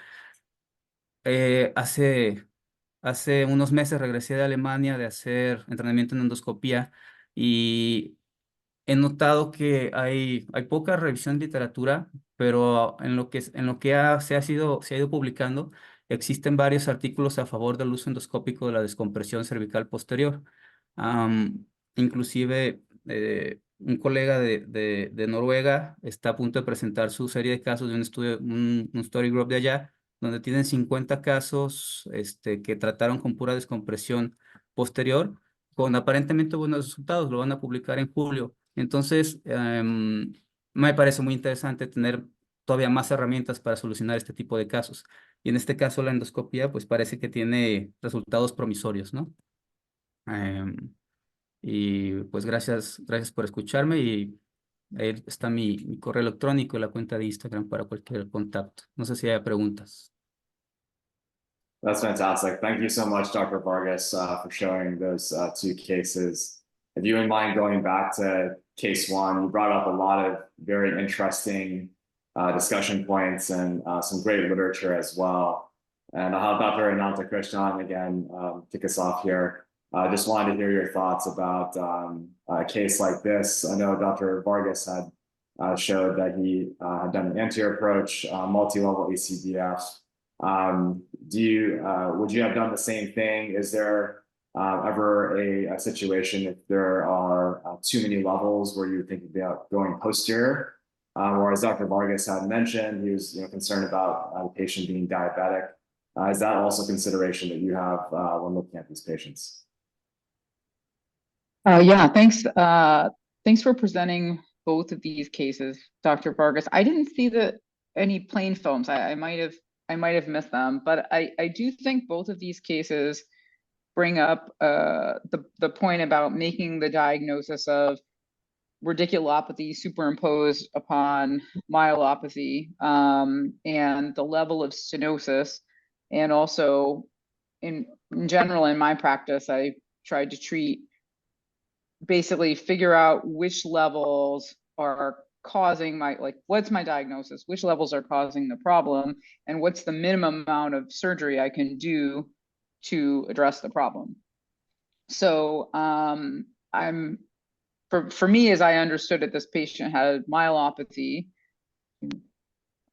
hace unos meses regresé de Alemania de hacer entrenamiento en endoscopía y he notado que hay poca revisión de literatura, pero se ha ido publicando, existen varios artículos a favor del uso endoscópico de la descompresión cervical posterior. Inclusive un colega de Noruega está a punto de presentar su serie de casos de un estudio, un study group de allá, donde tienen 50 casos que trataron con pura descompresión posterior, con aparentemente buenos resultados. Lo van a publicar en julio. Entonces, me parece muy interesante tener todavía más herramientas para solucionar este tipo de casos. Y en este caso, la endoscopía, pues parece que tiene resultados promisorios, ¿no? Y pues gracias por escucharme y ahí está mi correo electrónico y la cuenta de Instagram para cualquier contacto. No sé si hay preguntas. That's fantastic. Thank you so much, Dr. Vargas, for showing those two cases. If you wouldn't mind going back to case one, you brought up a lot of very interesting discussion points and some great literature as well. And I'll have Dr. Ananta Krishnan again kick us off here. Just wanted to hear your thoughts about a case like this. I know Dr. Vargas had showed that he had done an anterior approach, multi-level ACDF. Would you have done the same thing? Is there ever a situation if there are too many levels where you think about going posterior? Or as Dr. Vargas had mentioned, he was concerned about the patient being diabetic. Is that also consideration that you have when looking at these patients? Yeah, thanks. Thanks for presenting both of these cases, Dr. Vargas. I didn't see any plain films. I might have missed them, but I do think both of these cases bring up the point about making the diagnosis of radiculopathy superimposed upon myelopathy, and the level of stenosis. And also in general, in my practice, I tried to basically figure out which levels are causing what's my diagnosis, which levels are causing the problem, and what's the minimum amount of surgery I can do to address the problem. So for me, as I understood it, this patient had myelopathy,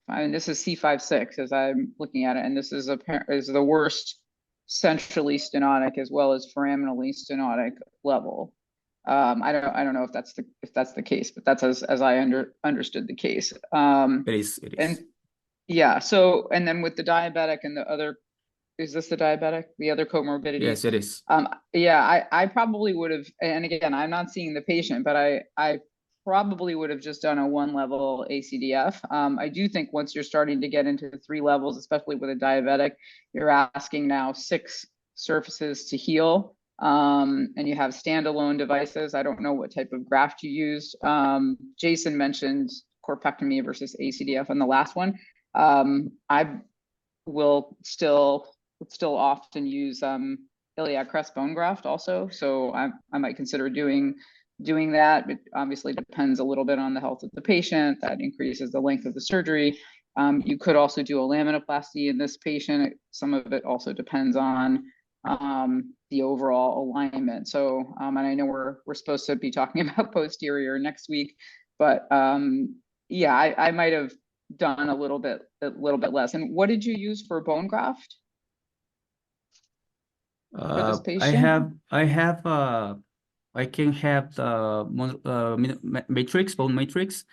and this is C5-6 as I'm looking at it, and this is the worst centrally stenotic as well as foraminally stenotic level. I don't know if that's the case, but that's as I understood the case. It is. And yeah, so and then with the diabetic and the other, is this the diabetic, the other comorbidity? Yes, it is. Yeah, I probably would have, and again, I'm not seeing the patient, but I probably would have just done a 1-level ACDF. I do think once you're starting to get into 3 levels, especially with a diabetic, you're asking now 6 surfaces to heal. And you have standalone devices. I don't know what type of graft you used. Jason mentioned corpectomy versus ACDF on the last one. I will still often use iliac crest bone graft also. So I might consider doing that. It obviously depends a little bit on the health of the patient. That increases the length of the surgery. You could also do a laminoplasty in this patient. Some of it also depends on the overall alignment. So, and I know we're supposed to be talking about posterior next week, but yeah, I might have done a little bit less. And what did you use for bone graft for this patient? I can have the matrix, bone matrix,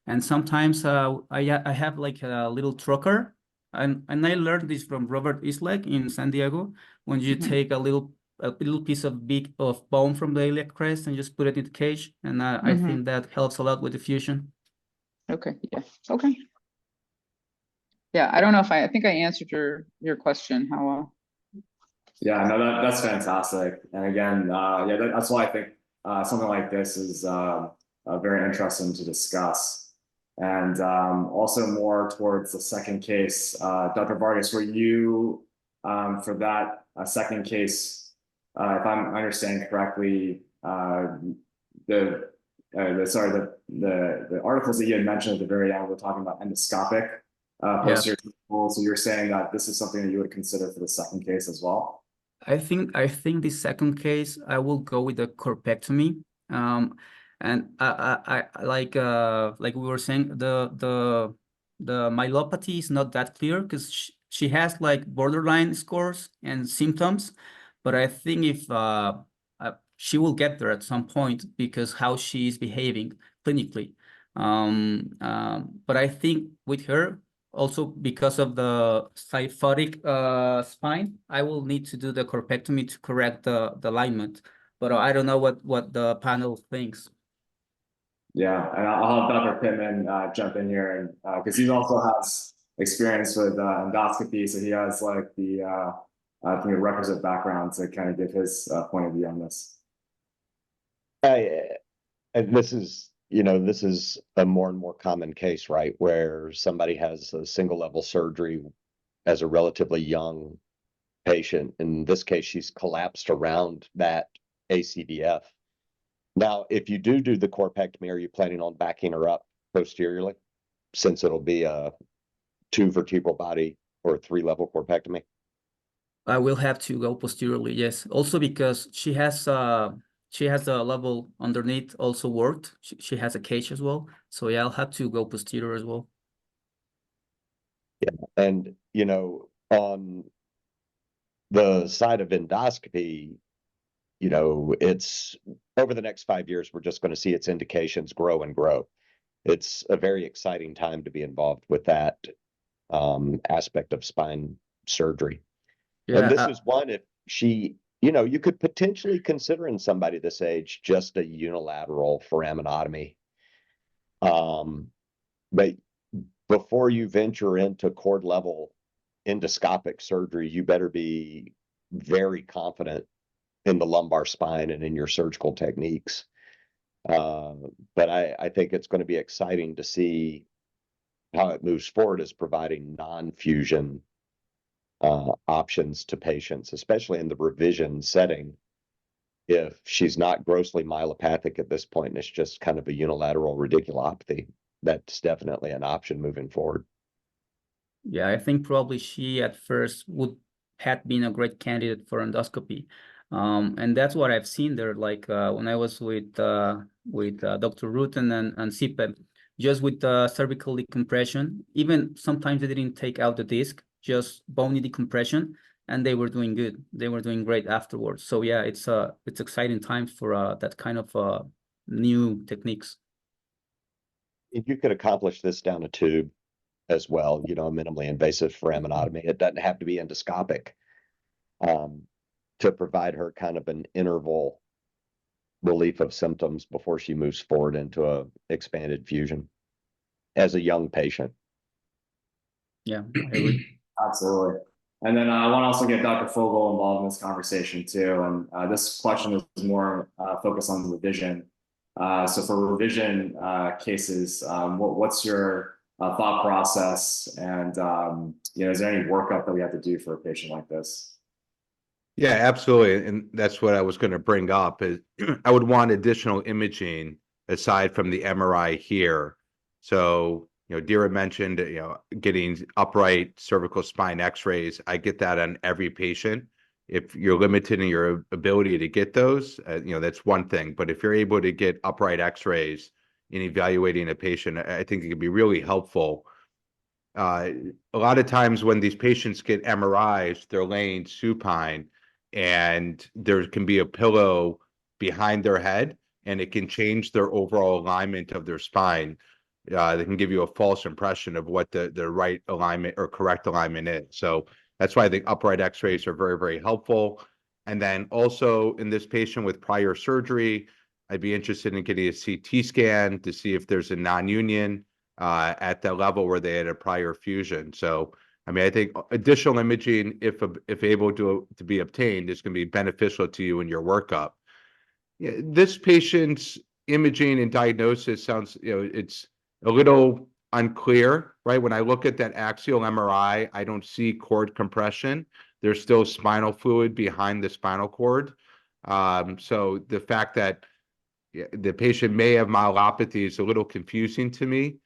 and sometimes I have like a little trocar, and I learned this from Robert Islek in San Diego. When you take a little piece of bone from the iliac crest and just put it in the cage, and I think that helps a lot with the fusion. Okay. Yeah. Okay. Yeah. I don't know if I think I answered your question, Howell. Yeah, no, that's fantastic. And again, yeah, that's why I think something like this is very interesting to discuss. And also more towards the second case, Dr. Vargas, were you for that second case, if I'm understanding correctly, the articles that you had mentioned at the very end were talking about endoscopic posterior. So you're saying that this is something that you would consider for the second case as well? I think the second case I will go with the corpectomy. And I like we were saying, the myelopathy is not that clear because she has like borderline scores and symptoms, but I think if she will get there at some point because how she is behaving clinically. But I think with her, also because of the kyphotic spine, I will need to do the corpectomy to correct the alignment. But I don't know what the panel thinks. Yeah, and I'll have Dr. Pittman jump in here, and because he also has experience with endoscopy, so he has like the I think a requisite background to kind of give his point of view on this. And this is a more and more common case, right? Where somebody has a single level surgery as a relatively young patient. In this case, she's collapsed around that ACDF. Now, if you do the corpectomy, are you planning on backing her up posteriorly, since it'll be a 2 vertebral body or a 3-level corpectomy? I will have to go posteriorly, yes. Also because she has a level underneath also worked. She has a cage as well. So yeah, I'll have to go posterior as well. And, on the side of endoscopy, it's over the next 5 years, we're just going to see its indications grow and grow. It's a very exciting time to be involved with that aspect of spine surgery. And this is one, if she, you could potentially consider in somebody this age just a unilateral foraminotomy. But before you venture into cord level endoscopic surgery, you better be very confident in the lumbar spine and in your surgical techniques. But I think it's going to be exciting to see how it moves forward as providing non-fusion options to patients, especially in the revision setting. If she's not grossly myelopathic at this point and it's just kind of a unilateral radiculopathy, that's definitely an option moving forward. Yeah, I think probably she at first would had been a great candidate for endoscopy. And that's what I've seen there, like when I was with Dr. Rutten and Sipe, just with cervical decompression, even sometimes they didn't take out the disc, just bony decompression, and they were doing good. They were doing great afterwards. So yeah, it's exciting times for that kind of new techniques. If you could accomplish this down a tube as well, a minimally invasive foraminotomy, it doesn't have to be endoscopic, to provide her kind of an interval relief of symptoms before she moves forward into a expanded fusion as a young patient. Yeah, I agree. Absolutely. And then I want to also get Dr. Fogel involved in this conversation too. And this question is more focused on revision. So for revision cases, what's your thought process? And is there any workup that we have to do for a patient like this? Yeah, absolutely. And that's what I was going to bring up is I would want additional imaging aside from the MRI here. So, Dira mentioned, getting upright cervical spine x-rays. I get that on every patient. If you're limited in your ability to get those, that's one thing. But if you're able to get upright x-rays in evaluating a patient, I think it can be really helpful. A lot of times when these patients get MRIs, they're laying supine and there can be a pillow behind their head and it can change their overall alignment of their spine. They can give you a false impression of what the right alignment or correct alignment is. So that's why I think upright x-rays are very, very helpful. And then also in this patient with prior surgery, I'd be interested in getting a CT scan to see if there's a non-union at that level where they had a prior fusion. So, I think additional imaging, if able to be obtained, is going to be beneficial to you in your workup. Yeah, this patient's imaging and diagnosis sounds, it's a little unclear, right? When I look at that axial MRI, I don't see cord compression. There's still spinal fluid behind the spinal cord. So the fact that the patient may have myelopathy is a little confusing to me.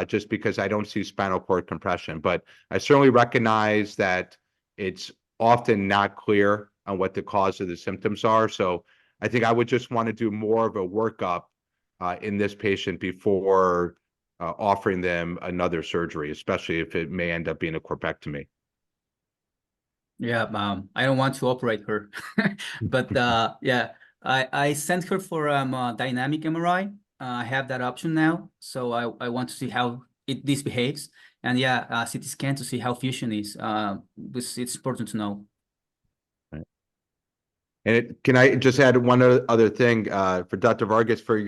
Just because I don't see spinal cord compression, but I certainly recognize that it's often not clear on what the cause of the symptoms are. So I think I would just want to do more of a workup in this patient before offering them another surgery, especially if it may end up being a corpectomy. Yeah, I don't want to operate her, but yeah, I sent her for dynamic MRI. I have that option now, so I want to see how this behaves, and yeah, CT scan to see how fusion is. It's important to know. Right. And can I just add one other thing for Dr. Vargas, for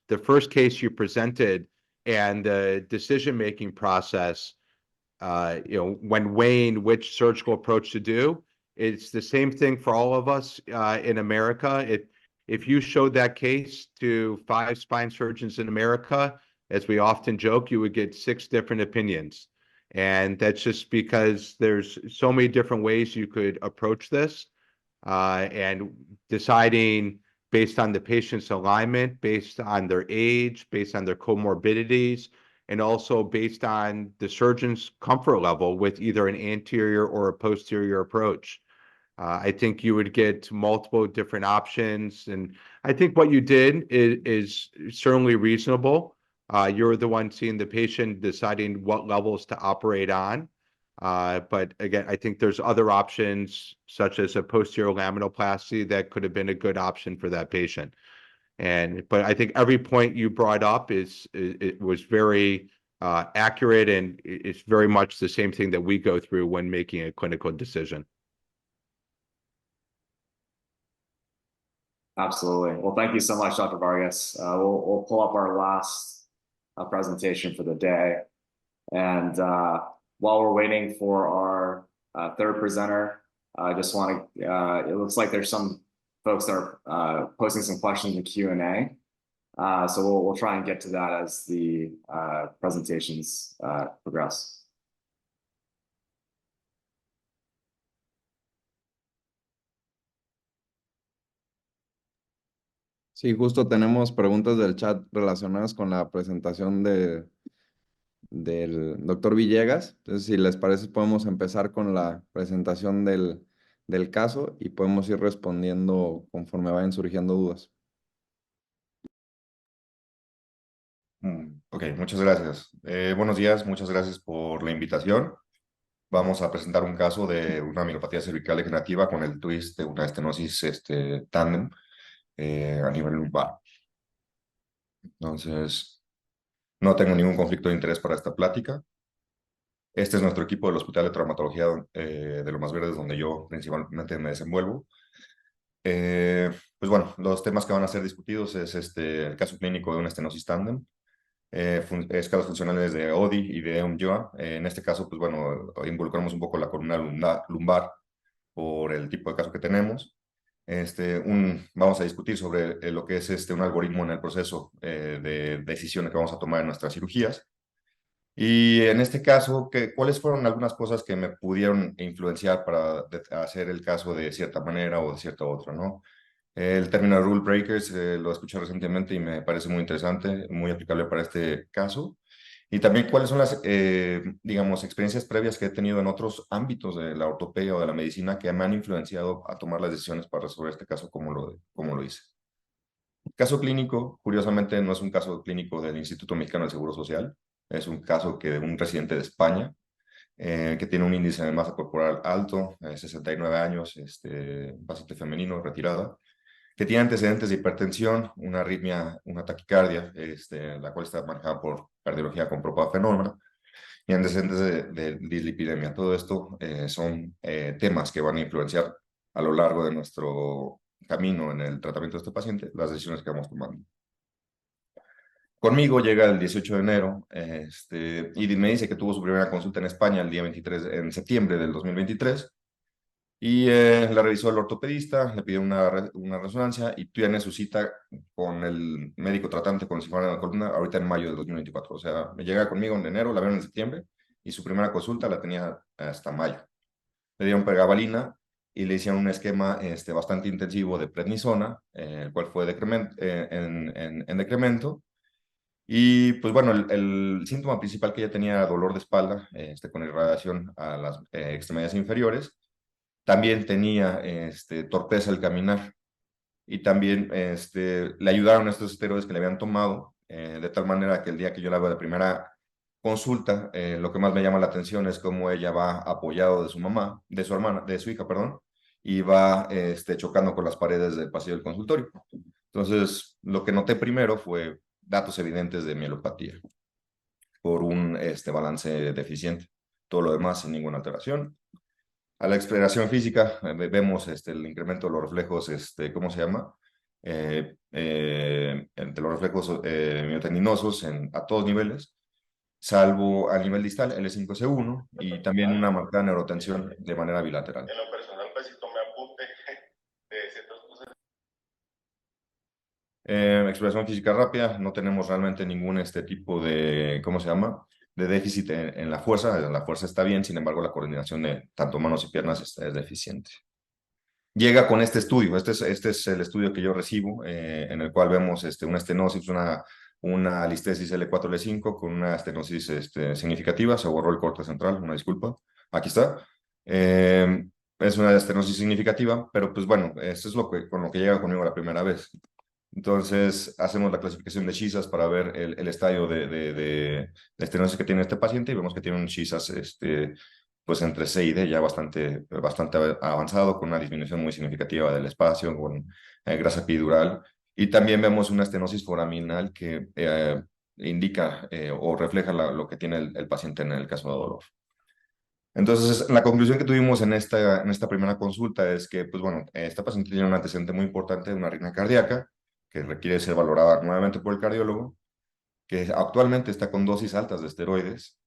the first case you presented and the decision-making process, when weighing which surgical approach to do, it's the same thing for all of us in America. If you showed that case to 5 spine surgeons in America, as we often joke, you would get 6 different opinions. And that's just because there's so many different ways you could approach this. And deciding based on the patient's alignment, based on their age, based on their comorbidities, and also based on the surgeon's comfort level with either an anterior or a posterior approach. I think you would get multiple different options, and I think what you did is certainly reasonable. You're the one seeing the patient, deciding what levels to operate on. But again, I think there's other options, such as a posterior laminoplasty, that could have been a good option for that patient. But I think every point you brought up it was very accurate, and it's very much the same thing that we go through when making a clinical decision. Absolutely. Well, thank you so much, Dr. Vargas. We'll pull up our last presentation for the day. And while we're waiting for our third presenter, I just want to, it looks like there's some folks that are posting some questions in Q&A. So we'll try and get to that as the presentations progress. Sí, justo tenemos preguntas del chat relacionadas con la presentación del doctor Villegas. Entonces, si les parece, podemos empezar con la presentación del caso y podemos ir respondiendo conforme vayan surgiendo dudas. Ok, muchas gracias. Buenos días, muchas gracias por la invitación. Vamos a presentar un caso de una amiopatía cervical degenerativa con el twist de una estenosis tándem a nivel lumbar. Entonces, no tengo ningún conflicto de interés para esta plática. Este es nuestro equipo del Hospital de Traumatología de Lomas Verdes, donde yo principalmente me desenvuelvo. Pues bueno, los temas que van a ser discutidos es el caso clínico de una estenosis tándem, escalas funcionales de ODI y de EOM-YOA. En este caso, pues bueno, involucramos un poco la columna lumbar por el tipo de caso que tenemos. Vamos a discutir sobre lo que es un algoritmo en el proceso de decisiones que vamos a tomar en nuestras cirugías. Y en este caso, ¿cuáles fueron algunas cosas que me pudieron influenciar para hacer el caso de cierta manera o de cierta otra, ¿no? El término rule breakers lo escuché recientemente y me parece muy interesante, muy aplicable para este caso. Y también cuáles son las, digamos, experiencias previas que he tenido en otros ámbitos de la ortopedia o de la medicina que me han influenciado a tomar las decisiones para resolver este caso como lo hice. El caso clínico, curiosamente, no es un caso clínico del Instituto Mexicano del Seguro Social, es un caso de un residente de España que tiene un índice de masa corporal alto, 69 años, paciente femenino, retirada, que tiene antecedentes de hipertensión, una arritmia, una taquicardia, la cual está manejada por cardiología con propafenona, y antecedentes de dislipidemia. Todo esto son temas que van a influenciar a lo largo de nuestro camino en el tratamiento de este paciente, las decisiones que vamos tomando. Conmigo llega el 18 de enero y me dice que tuvo su primera consulta en España el día 23, en septiembre del 2023, y la revisó el ortopedista, le pidió una resonancia y tiene su cita con el médico tratante con cirujano de la columna ahorita en mayo del 2024. O sea, me llega conmigo en enero, la veo en septiembre y su primera consulta la tenía hasta mayo. Le dieron pregabalina y le hicieron un esquema bastante intensivo de prednisona, el cual fue en decremento. Y pues bueno, el síntoma principal que ella tenía era dolor de espalda con irradiación a las extremidades inferiores. También tenía torpeza al caminar y también le ayudaron estos esteroides que le habían tomado, de tal manera que el día que yo la veo de primera consulta, lo que más me llama la atención es cómo ella va apoyado de su mamá, de su hija, perdón, y va chocando con las paredes del pasillo del consultorio. Entonces, lo que noté primero fue datos evidentes de mielopatía por un balance deficiente. Todo lo demás sin ninguna alteración. A la exploración física vemos el incremento de los reflejos, ¿cómo se llama? De los reflejos miotendinosos a todos niveles, salvo a nivel distal, L5-C1, y también una marcada neurotensión de manera bilateral. En lo personal, pues sí tomé apunte de ciertas cosas. Exploración física rápida, no tenemos realmente ningún tipo de, ¿cómo se llama? De déficit en la fuerza está bien, sin embargo la coordinación de tanto manos y piernas es deficiente. Llega con este estudio, este es el estudio que yo recibo, en el cual vemos una estenosis, una listesis L4-L5 con una estenosis significativa, se borró el corte central, una disculpa, aquí está. es una estenosis significativa, pero pues bueno, eso es con lo que llega conmigo la primera vez. Entonces, hacemos la clasificación de Shisas para ver el estadio de estenosis que tiene este paciente y vemos que tiene un Shisas pues entre C y D ya bastante avanzado, con una disminución muy significativa del espacio, con grasa epidural. Y también vemos una estenosis foraminal que indica o refleja lo que tiene el paciente en el caso de dolor. Entonces, la conclusión que tuvimos en esta primera consulta es que, pues bueno, esta paciente tiene un antecedente muy importante de una arritmia cardíaca que requiere ser valorada nuevamente por el cardiólogo, que actualmente está con dosis altas de esteroides,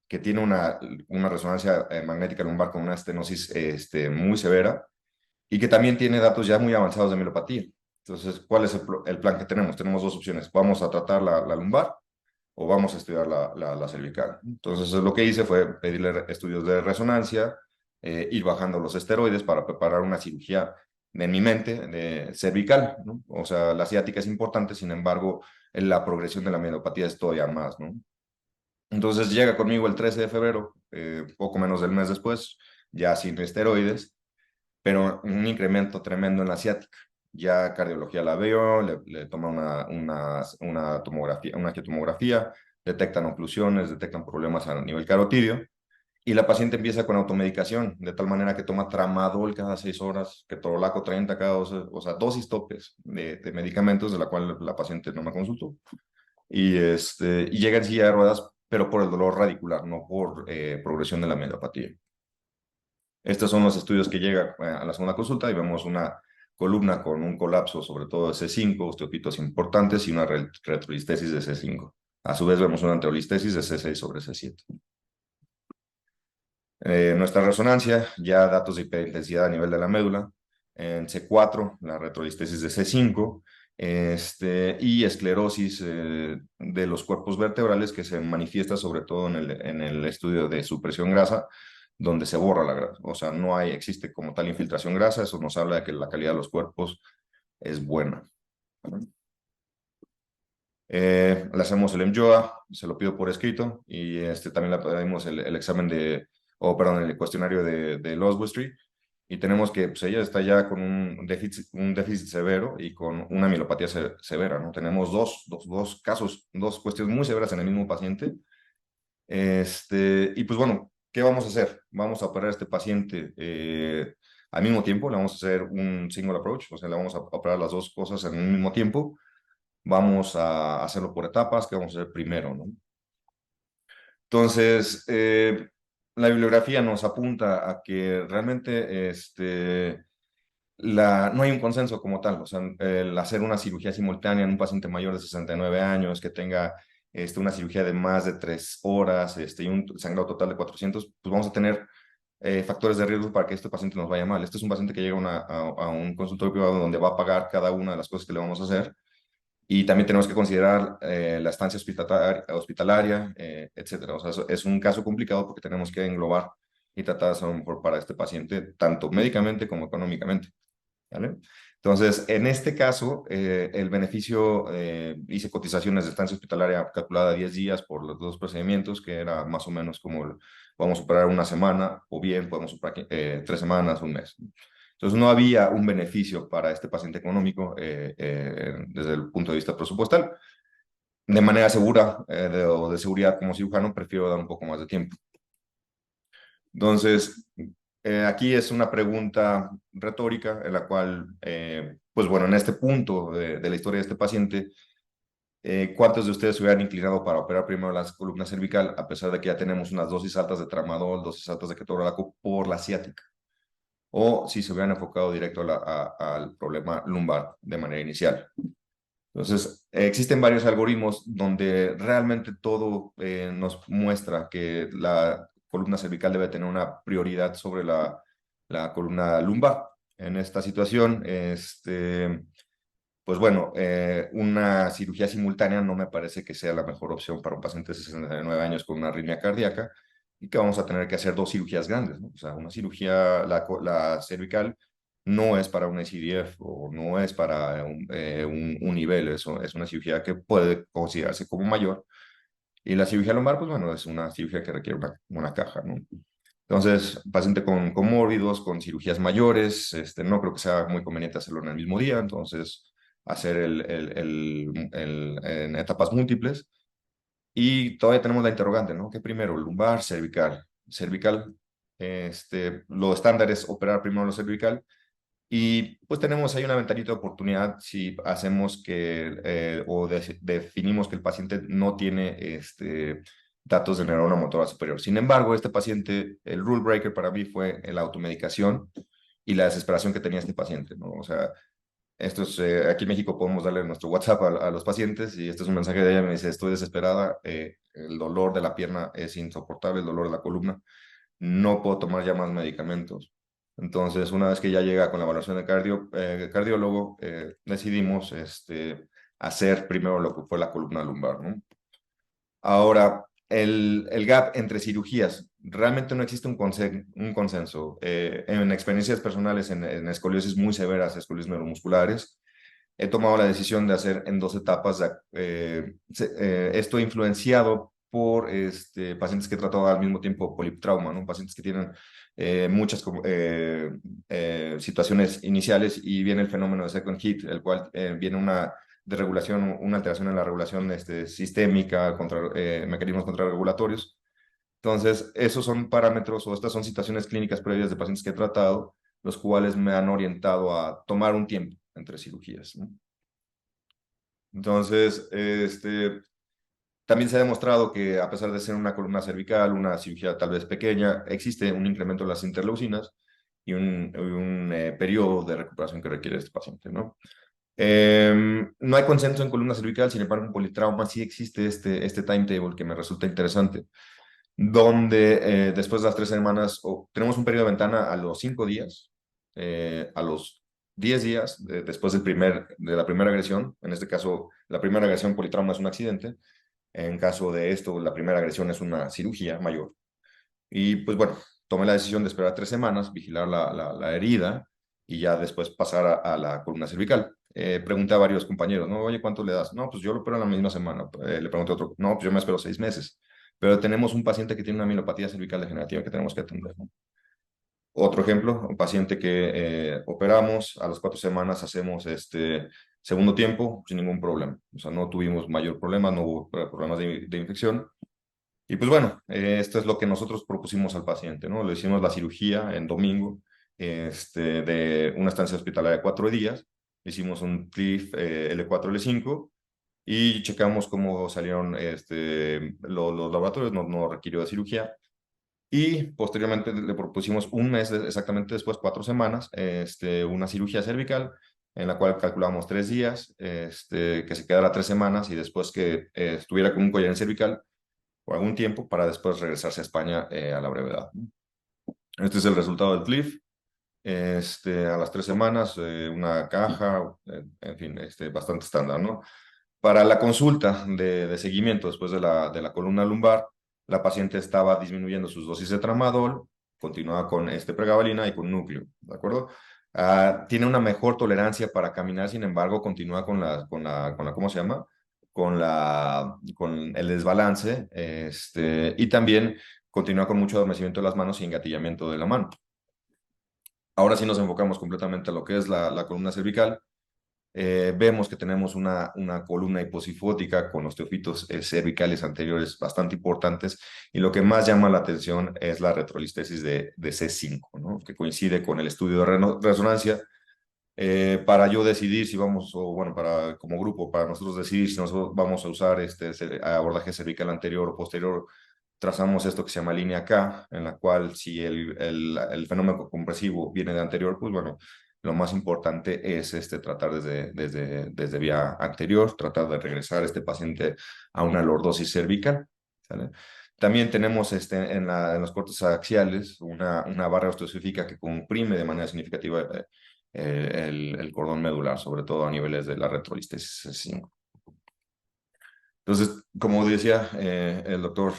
que tiene una resonancia magnética lumbar con una estenosis muy severa y que también tiene datos ya muy avanzados de mielopatía. Entonces, ¿cuál es el plan que tenemos? Tenemos dos opciones. Vamos a tratar la lumbar o vamos a estudiar la cervical. Entonces, lo que hice fue pedirle estudios de resonancia, ir bajando los esteroides para preparar una cirugía en mi mente de cervical, ¿no? O sea, la ciática es importante, sin embargo, la progresión de la mielopatía es todavía más, ¿no? Entonces llega conmigo el 13 de febrero, poco menos del mes después, ya sin esteroides, pero un incremento tremendo en la ciática. Ya cardiología la veo, le toma una tomografía, una angiotomografía, detectan oclusiones, detectan problemas a nivel carotidio, y la paciente empieza con automedicación, de tal manera que toma tramadol cada 6 horas, ketorolaco 30 cada 12, o sea, dosis topes de medicamentos, de la cual la paciente no me consultó. Y llega en silla de ruedas, pero por el dolor radicular, no por progresión de la mielopatía. Estos son los estudios que llegan a la segunda consulta y vemos una columna con un colapso, sobre todo de C5, osteopitos importantes y una retrolistesis de C5. A su vez vemos una anteolistesis de C6 sobre C7. Nuestra resonancia, ya datos de hiperintensidad a nivel de la médula, en C4, la retrolistesis de C5, y esclerosis de los cuerpos vertebrales que se manifiesta sobre todo en el estudio de supresión grasa, donde se borra la grasa. O sea, no existe como tal infiltración grasa, eso nos habla de que la calidad de los cuerpos es buena. Le hacemos el MJOA, se lo pido por escrito, y también le pedimos el examen el cuestionario de Oswestry, y tenemos que, pues ella está ya con un déficit severo y con una mielopatía severa, ¿no? Tenemos dos casos, dos cuestiones muy severas en el mismo paciente. Y pues bueno, ¿qué vamos a hacer? Vamos a operar a este paciente al mismo tiempo, le vamos a hacer un single approach, o sea, le vamos a operar las dos cosas en el mismo tiempo. Vamos a hacerlo por etapas, que vamos a hacer primero, ¿no? Entonces, la bibliografía nos apunta a que realmente no hay un consenso como tal. O sea, el hacer una cirugía simultánea en un paciente mayor de 69 años que tenga una cirugía de más de 3 horas y un sangrado total de 400, pues vamos a tener factores de riesgo para que este paciente nos vaya mal. Este es un paciente que llega a un consultorio privado donde va a pagar cada una de las cosas que le vamos a hacer. Y también tenemos que considerar la estancia hospitalaria, etcétera. O sea, es un caso complicado porque tenemos que englobar y tratar de hacer lo mejor para este paciente, tanto médicamente como económicamente, ¿vale? Entonces, en este caso, el beneficio, hice cotizaciones de estancia hospitalaria calculada a 10 días por los dos procedimientos, que era más o menos como vamos a operar una semana, o bien podemos operar 3 semanas, un mes. Entonces, no había un beneficio para este paciente económico desde el punto de vista presupuestal. De manera segura o de seguridad como cirujano, prefiero dar un poco más de tiempo. Entonces, aquí es una pregunta retórica en la cual, pues bueno, en este punto de la historia de este paciente, ¿cuántos de ustedes se hubieran inclinado para operar primero la columna cervical, a pesar de que ya tenemos unas dosis altas de tramadol, dosis altas de ketorolaco por la ciática? O si se hubieran enfocado directo al problema lumbar de manera inicial. Entonces, existen varios algoritmos donde realmente todo nos muestra que la columna cervical debe tener una prioridad sobre la columna lumbar. En esta situación, pues bueno, una cirugía simultánea no me parece que sea la mejor opción para un paciente de 69 años con una arritmia cardíaca, y que vamos a tener que hacer 2 cirugías grandes, ¿no? O sea, una cirugía, la cervical, no es para un ICDF o no es para un nivel, eso es una cirugía que puede considerarse como mayor. Y la cirugía lumbar, pues bueno, es una cirugía que requiere una caja, ¿no? Entonces, paciente con comórbidos, con cirugías mayores, no creo que sea muy conveniente hacerlo en el mismo día, entonces hacer en etapas múltiples. Y todavía tenemos la interrogante, ¿no? ¿Qué primero? Lumbar, cervical. Cervical, lo estándar es operar primero lo cervical. Y pues tenemos ahí una ventanita de oportunidad si hacemos definimos que el paciente no tiene datos de neurona motora superior. Sin embargo, este paciente, el rule breaker para mí fue la automedicación y la desesperación que tenía este paciente, ¿no? O sea, aquí en México podemos darle nuestro WhatsApp a los pacientes y este es un mensaje de ella, me dice, estoy desesperada, el dolor de la pierna es insoportable, el dolor de la columna, no puedo tomar ya más medicamentos. Entonces, una vez que ya llega con la evaluación de cardiólogo, decidimos hacer primero lo que fue la columna lumbar, ¿no? Ahora, el gap entre cirugías, realmente no existe un consenso. En experiencias personales, en escoliosis muy severas, escoliosis neuromusculares, he tomado la decisión de hacer en 2 etapas. Esto influenciado por pacientes que he tratado al mismo tiempo poliptrauma, ¿no? Pacientes que tienen muchas situaciones iniciales y viene el fenómeno de second hit, el cual viene una desregulación, una alteración en la regulación sistémica, mecanismos contrarregulatorios. Entonces, esos son parámetros o estas son situaciones clínicas previas de pacientes que he tratado, los cuales me han orientado a tomar un tiempo entre cirugías, ¿no? Entonces, también se ha demostrado que a pesar de ser una columna cervical, una cirugía tal vez pequeña, existe un incremento de las interleucinas y un periodo de recuperación que requiere este paciente, ¿no? No hay consenso en columna cervical, sin embargo, en politrauma sí existe este timetable que me resulta interesante, donde después de las 3 semanas, tenemos un periodo de ventana a los 5 días, a los 10 días después de la primera agresión. En este caso, la primera agresión politrauma es un accidente. En caso de esto, la primera agresión es una cirugía mayor. Y pues bueno, tomé la decisión de esperar 3 semanas, vigilar la herida y ya después pasar a la columna cervical. Pregunté a varios compañeros, ¿no? Oye, ¿cuánto le das? No, pues yo lo opero en la misma semana. Le pregunté a otro, no, pues yo me espero 6 meses. Pero tenemos un paciente que tiene una mielopatía cervical degenerativa que tenemos que atender, ¿no? Otro ejemplo, un paciente que operamos, a las 4 semanas hacemos segundo tiempo sin ningún problema. O sea, no tuvimos mayor problema, no hubo problemas de infección. Y pues bueno, esto es lo que nosotros propusimos al paciente, ¿no? Le hicimos la cirugía en domingo, de una estancia hospitalaria de 4 días. Hicimos un TLIF L4, L5 y checamos cómo salieron los laboratorios, no requirió de cirugía. Y posteriormente le propusimos un mes, exactamente después, 4 semanas, una cirugía cervical, en la cual calculamos 3 días, que se quedara 3 semanas y después que estuviera con un collar cervical por algún tiempo para después regresarse a España a la brevedad. Este es el resultado del TLIF. A las 3 semanas, una caja, en fin, bastante estándar, ¿no? Para la consulta de seguimiento después de la columna lumbar, la paciente estaba disminuyendo sus dosis de tramadol, continuaba con pregabalina y con núcleo, ¿de acuerdo? Tiene una mejor tolerancia para caminar, sin embargo, continúa con ¿cómo se llama? Con el desbalance, y también continúa con mucho adormecimiento de las manos y engatillamiento de la mano. Ahora sí nos enfocamos completamente a lo que es la columna cervical. Vemos que tenemos una columna hiposifótica con osteofitos cervicales anteriores bastante importantes y lo que más llama la atención es la retrolistesis de C5, ¿no? Que coincide con el estudio de resonancia. Para yo decidir si vamos, o bueno, como grupo, para nosotros decidir si nosotros vamos a usar abordaje cervical anterior o posterior, trazamos esto que se llama línea K, en la cual si el fenómeno compresivo viene de anterior, pues bueno, lo más importante es tratar desde vía anterior, tratar de regresar a este paciente a una lordosis cervical, ¿sale? También tenemos en los cortes axiales una barra osteocéfica que comprime de manera significativa el cordón medular, sobre todo a niveles de la retrolistesis C5. Entonces, como decía el doctor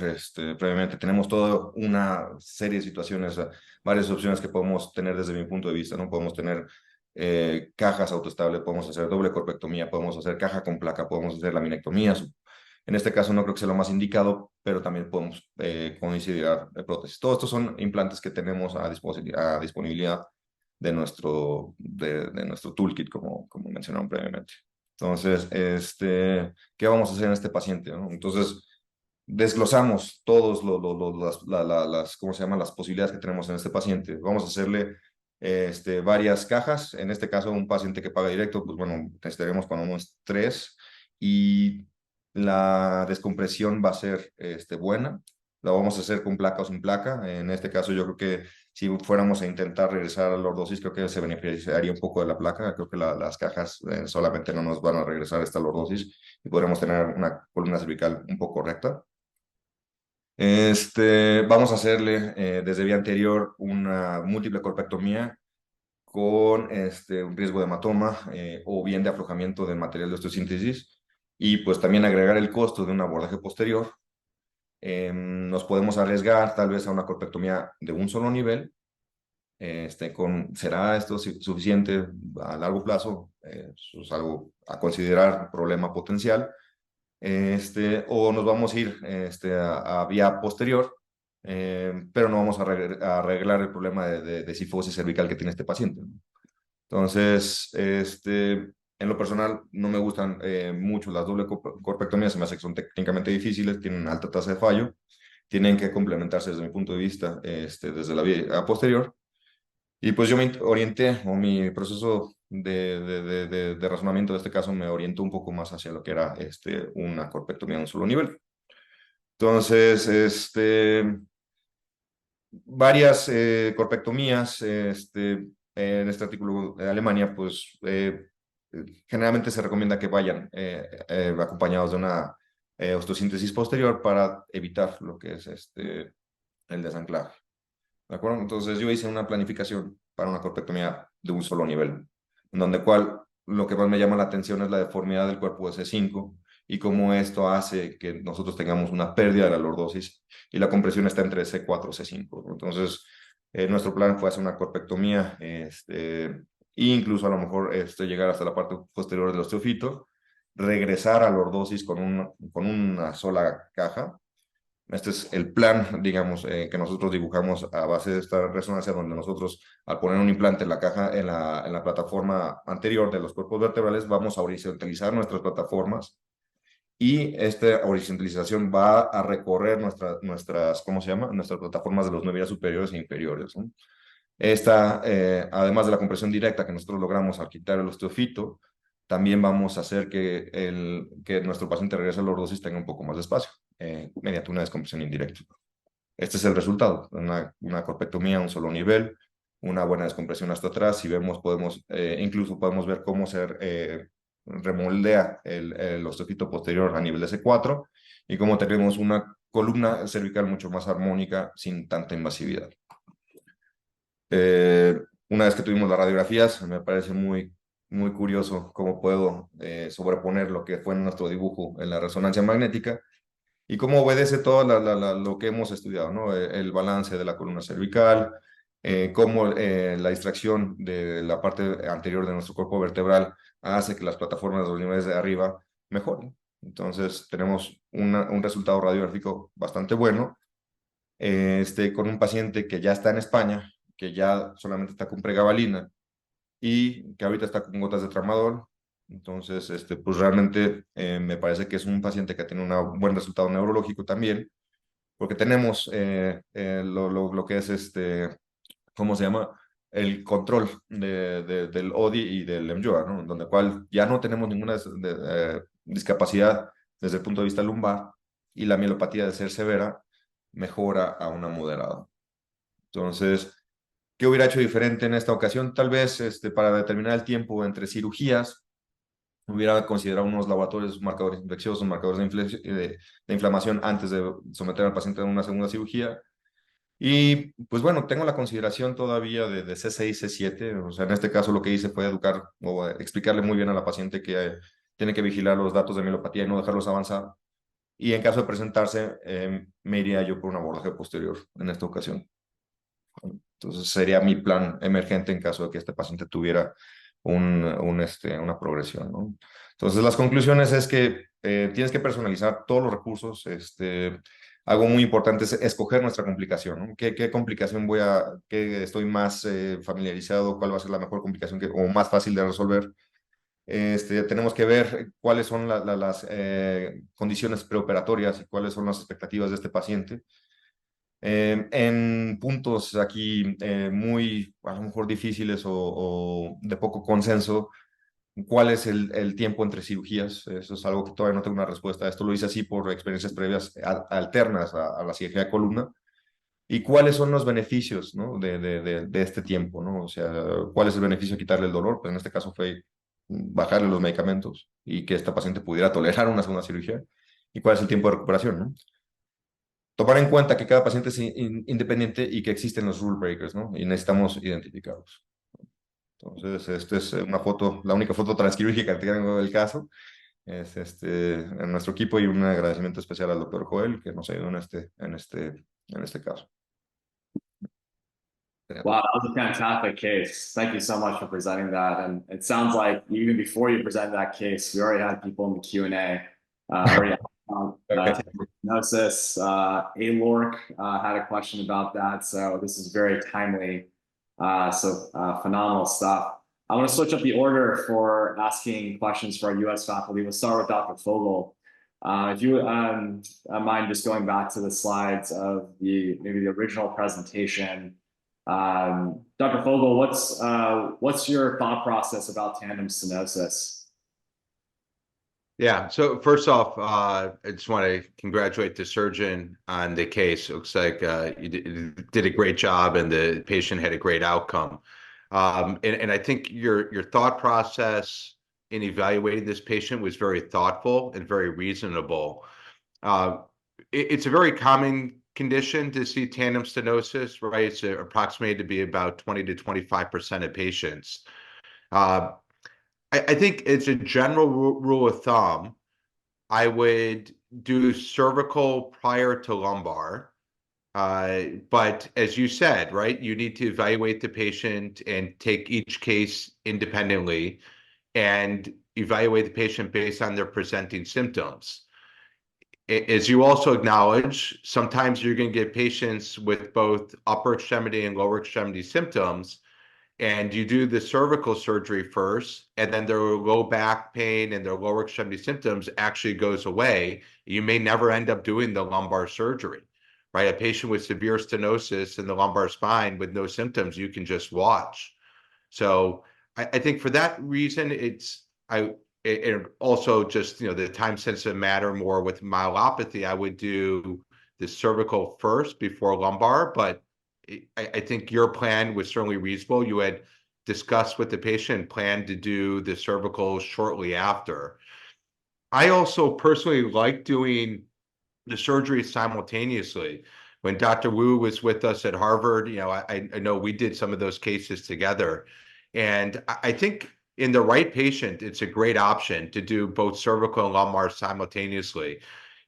previamente, tenemos toda una serie de situaciones, varias opciones que podemos tener desde mi punto de vista, ¿no? Podemos tener cajas autoestables, podemos hacer doble corpectomía, podemos hacer caja con placa, podemos hacer laminectomía En este caso no creo que sea lo más indicado, pero también podemos considerar prótesis. Todos estos son implantes que tenemos a disponibilidad de nuestro toolkit, como mencionaron previamente. Entonces, ¿qué vamos a hacer en este paciente, ¿no? Entonces, desglosamos todos ¿cómo se llaman? Las posibilidades que tenemos en este paciente. Vamos a hacerle varias cajas. En este caso, un paciente que paga directo, pues bueno, necesitaremos con unos 3 y la descompresión va a ser buena. La vamos a hacer con placa o sin placa. En este caso, yo creo que si fuéramos a intentar regresar a la lordosis, creo que se beneficiaría un poco de la placa. Creo que las cajas solamente no nos van a regresar a esta lordosis y podremos tener una columna cervical un poco recta. Vamos a hacerle desde vía anterior una múltiple corpectomía con un riesgo de hematoma o bien de aflojamiento del material de osteosíntesis y pues también agregar el costo de un abordaje posterior. Nos podemos arriesgar tal vez a una corpectomía de un solo nivel. ¿Será esto suficiente a largo plazo? Eso es algo a considerar, problema potencial. O nos vamos a ir a vía posterior, pero no vamos a arreglar el problema de cifosis cervical que tiene este paciente, ¿no? Entonces, en lo personal, no me gustan mucho las doble corpectomías, se me hace que son técnicamente difíciles, tienen alta tasa de fallo, tienen que complementarse desde mi punto de vista desde la vía posterior. Y pues yo me orienté, o mi proceso de razonamiento de este caso me orientó un poco más hacia lo que era una corpectomía de un solo nivel. Entonces, varias corpectomías en este artículo de Alemania, pues generalmente se recomienda que vayan acompañados de una osteosíntesis posterior para evitar lo que es el desanclaje. ¿De acuerdo? Entonces yo hice una planificación para una corpectomía de un solo nivel, en donde lo que más me llama la atención es la deformidad del cuerpo de C5 y cómo esto hace que nosotros tengamos una pérdida de la lordosis y la compresión está entre C4 y C5. Entonces, nuestro plan fue hacer una corpectomía e incluso a lo mejor llegar hasta la parte posterior del osteofito, regresar a lordosis con una sola caja. Este es el plan, digamos, que nosotros dibujamos a base de esta resonancia, donde nosotros, al poner un implante en la caja, en la plataforma anterior de los cuerpos vertebrales, vamos a horizontalizar nuestras plataformas y esta horizontalización va a recorrer nuestras, ¿cómo se llama? Nuestras plataformas de los novillas superiores e inferiores, ¿no? Además de la compresión directa que nosotros logramos al quitar el osteofito, también vamos a hacer que nuestro paciente regrese a la lordosis tenga un poco más de espacio mediante una descompresión indirecta. Este es el resultado, una corpectomía a un solo nivel, una buena descompresión hasta atrás. Si vemos, incluso podemos ver cómo se remoldea el osteofito posterior a nivel de C4 y cómo tenemos una columna cervical mucho más armónica sin tanta invasividad. Una vez que tuvimos las radiografías, me parece muy curioso cómo puedo sobreponer lo que fue nuestro dibujo en la resonancia magnética y cómo obedece todo lo que hemos estudiado, ¿no? El balance de la columna cervical, cómo la distracción de la parte anterior de nuestro cuerpo vertebral hace que las plataformas de los niveles de arriba mejoren. Entonces tenemos un resultado radiográfico bastante bueno con un paciente que ya está en España, que ya solamente está con pregabalina y que ahorita está con gotas de tramadol. Entonces, pues realmente me parece que es un paciente que tiene un buen resultado neurológico también, porque tenemos lo que es ¿cómo se llama? El control del ODI y del MJOA, ¿no? Donde cual ya no tenemos ninguna discapacidad desde el punto de vista lumbar y la mielopatía de ser severa mejora a una moderada. Entonces, ¿qué hubiera hecho diferente en esta ocasión? Tal vez para determinar el tiempo entre cirugías, hubiera considerado unos laboratorios, marcadores infecciosos, marcadores de inflamación antes de someter al paciente a una segunda cirugía. Y pues bueno, tengo la consideración todavía de C6, C7. O sea, en este caso lo que hice fue educar o explicarle muy bien a la paciente que tiene que vigilar los datos de mielopatía y no dejarlos avanzar. Y en caso de presentarse, me iría yo por un abordaje posterior en esta ocasión. Entonces sería mi plan emergente en caso de que este paciente tuviera una progresión, ¿no? Entonces las conclusiones es que tienes que personalizar todos los recursos. Algo muy importante es escoger nuestra complicación, ¿no? ¿Qué complicación qué estoy más familiarizado? ¿Cuál va a ser la mejor complicación o más fácil de resolver? Tenemos que ver cuáles son las condiciones preoperatorias y cuáles son las expectativas de este paciente. En puntos aquí muy, a lo mejor difíciles o de poco consenso, ¿cuál es el tiempo entre cirugías? Eso es algo que todavía no tengo una respuesta. Esto lo hice así por experiencias previas alternas a la cirugía de columna. ¿Y cuáles son los beneficios, ¿no? de este tiempo, ¿no? O sea, ¿cuál es el beneficio de quitarle el dolor? Pues en este caso fue bajarle los medicamentos y que esta paciente pudiera tolerar una segunda cirugía. ¿Y cuál es el tiempo de recuperación, ¿no? Tomar en cuenta que cada paciente es independiente y que existen los rule breakers, ¿no? Y necesitamos identificarlos. Entonces, esta es una foto, la única foto transquirúrgica que tengo del caso. Es en nuestro equipo, y un agradecimiento especial al doctor Joel, que nos ayudó en este caso. Wow, that was a fantastic case. Thank you so much for presenting that. And it sounds like even before you presented that case, we already had people in the Q&A already diagnosis. A-Lork had a question about that. So this is very timely. Phenomenal stuff. I want to switch up the order for asking questions for our US faculty. We'll start with Dr. Fogel. If you mind just going back to the slides of maybe the original presentation. Dr. Fogel, what's your thought process about tandem stenosis? Yeah, so first off, I just want to congratulate the surgeon on the case. It looks like you did a great job and the patient had a great outcome. And I think your thought process in evaluating this patient was very thoughtful and very reasonable. It's a very common condition to see tandem stenosis, right? It's approximated to be about 20 to 25% of patients. I think it's a general rule of thumb. I would do cervical prior to lumbar. But as you said, right, you need to evaluate the patient and take each case independently and evaluate the patient based on their presenting symptoms. As you also acknowledge, sometimes you're going to get patients with both upper extremity and lower extremity symptoms, and you do the cervical surgery first, and then their low back pain and their lower extremity symptoms actually goes away. You may never end up doing the lumbar surgery, right? A patient with severe stenosis in the lumbar spine with no symptoms, you can just watch. So I think for that reason, it also just, the time sensitive matter more with myelopathy, I would do the cervical first before lumbar, but I think your plan was certainly reasonable. You had discussed with the patient, planned to do the cervical shortly after. I also personally like doing the surgery simultaneously. When Dr. Wu was with us at Harvard, I know we did some of those cases together. And I think in the right patient, it's a great option to do both cervical and lumbar simultaneously.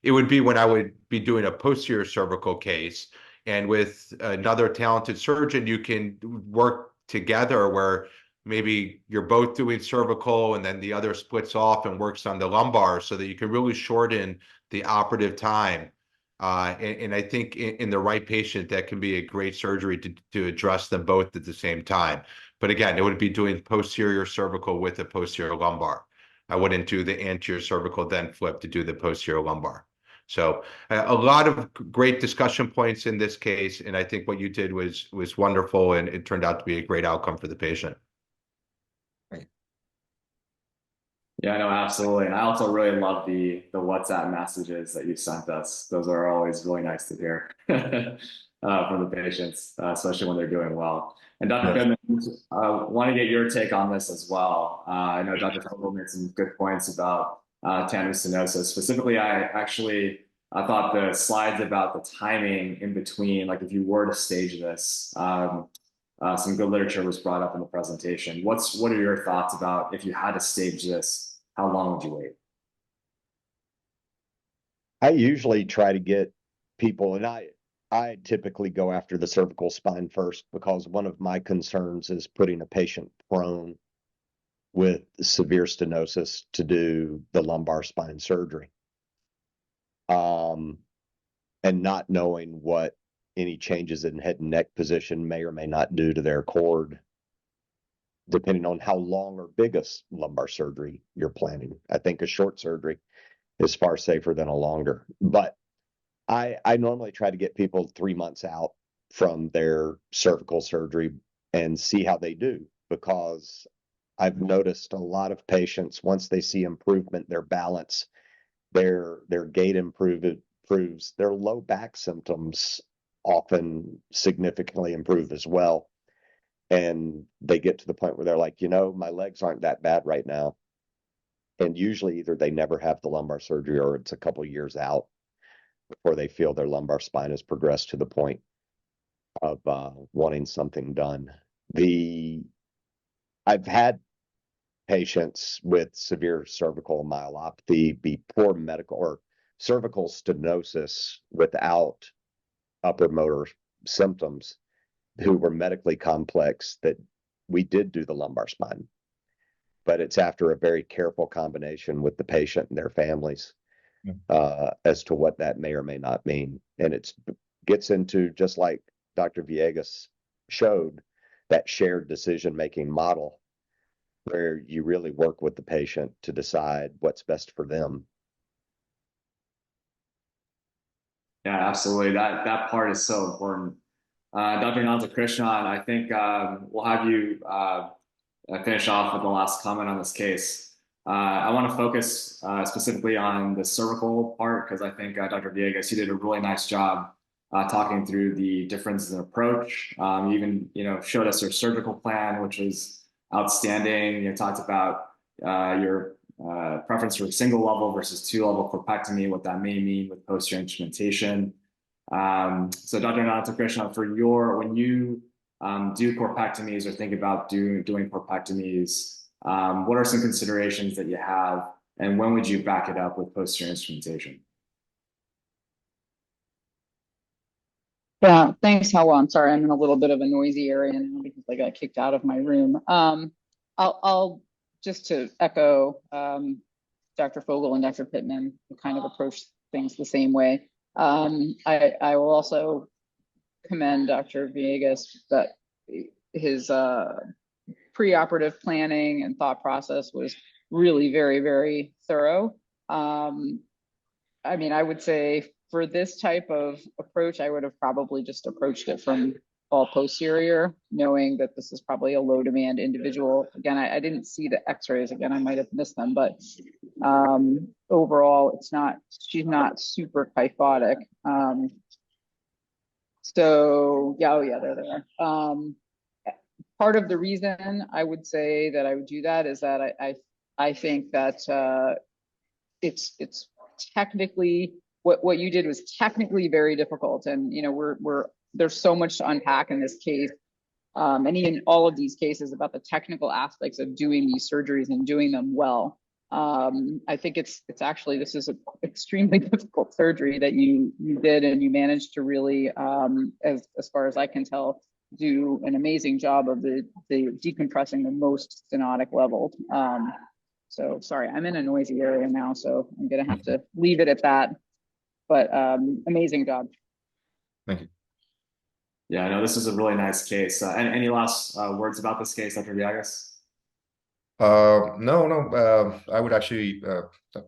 It would be when I would be doing a posterior cervical case. And with another talented surgeon, you can work together where maybe you're both doing cervical and then the other splits off and works on the lumbar so that you can really shorten the operative time. And I think in the right patient, that can be a great surgery to address them both at the same time. But again, it would be doing posterior cervical with a posterior lumbar. I wouldn't do the anterior cervical, then flip to do the posterior lumbar. So a lot of great discussion points in this case. And I think what you did was wonderful, and it turned out to be a great outcome for the patient. Yeah, no, absolutely. And I also really love the WhatsApp messages that you sent us. Those are always really nice to hear from the patients, especially when they're doing well. And Dr. Goodman, I want to get your take on this as well. I know Dr. Fogel made some good points about tandem stenosis. Specifically, I thought the slides about the timing in between, like if you were to stage this, some good literature was brought up in the presentation. What are your thoughts about if you had to stage this? How long would you wait? I usually try to get people, and I typically go after the cervical spine first, because one of my concerns is putting a patient prone with severe stenosis to do the lumbar spine surgery. And not knowing what any changes in head and neck position may or may not do to their cord, depending on how long or big a lumbar surgery you're planning. I think a short surgery is far safer than a longer. But I normally try to get people 3 months out from their cervical surgery and see how they do, because I've noticed a lot of patients, once they see improvement, their balance, their gait improves, their low back symptoms often significantly improve as well. And they get to the point where they're like, you know, my legs aren't that bad right now. And usually either they never have the lumbar surgery or it's a couple years out before they feel their lumbar spine has progressed to the point of wanting something done. I've had patients with severe cervical myelopathy be poor medical or cervical stenosis without upper motor symptoms who were medically complex that we did do the lumbar spine, but it's after a very careful combination with the patient and their families as to what that may or may not mean. And it gets into, just like Dr. Villegas showed, that shared decision-making model where you really work with the patient to decide what's best for them. Yeah, absolutely. That part is so important. Dr. Nantakrishnan, I think we'll have you finish off with the last comment on this case. I want to focus specifically on the cervical part, because I think Dr. Villegas, you did a really nice job talking through the differences in approach. You even showed us your surgical plan, which was outstanding. You talked about your preference for single level versus 2-level corpectomy, what that may mean with posterior instrumentation. So Dr. Nantakrishnan, when you do corpectomies or think about doing corpectomies, what are some considerations that you have, and when would you back it up with posterior instrumentation? Yeah, thanks, Hawa. I'm sorry, I'm in a little bit of a noisy area now because I got kicked out of my room. I'll just to echo Dr. Fogel and Dr. Pittman, who kind of approach things the same way. I will also commend Dr. Villegas that his preoperative planning and thought process was really very, very thorough. I mean, I would say for this type of approach, I would have probably just approached it from all posterior, knowing that this is probably a low demand individual. Again, I didn't see the x-rays. Again, I might have missed them, but overall, she's not super kyphotic. So yeah, oh yeah, they're there. Part of the reason I would say that I would do that is that I think that it's technically what you did was technically very difficult, and there's so much to unpack in this case, and even all of these cases about the technical aspects of doing these surgeries and doing them well. I think it's actually, this is an extremely difficult surgery that you did, and you managed to really, as far as I can tell, do an amazing job of the decompressing the most stenotic level. So sorry, I'm in a noisy area now, so I'm gonna have to leave it at that. But amazing job. Thank you. Yeah, no, this is a really nice case. Any last words about this case, Dr. Villegas? No. I would actually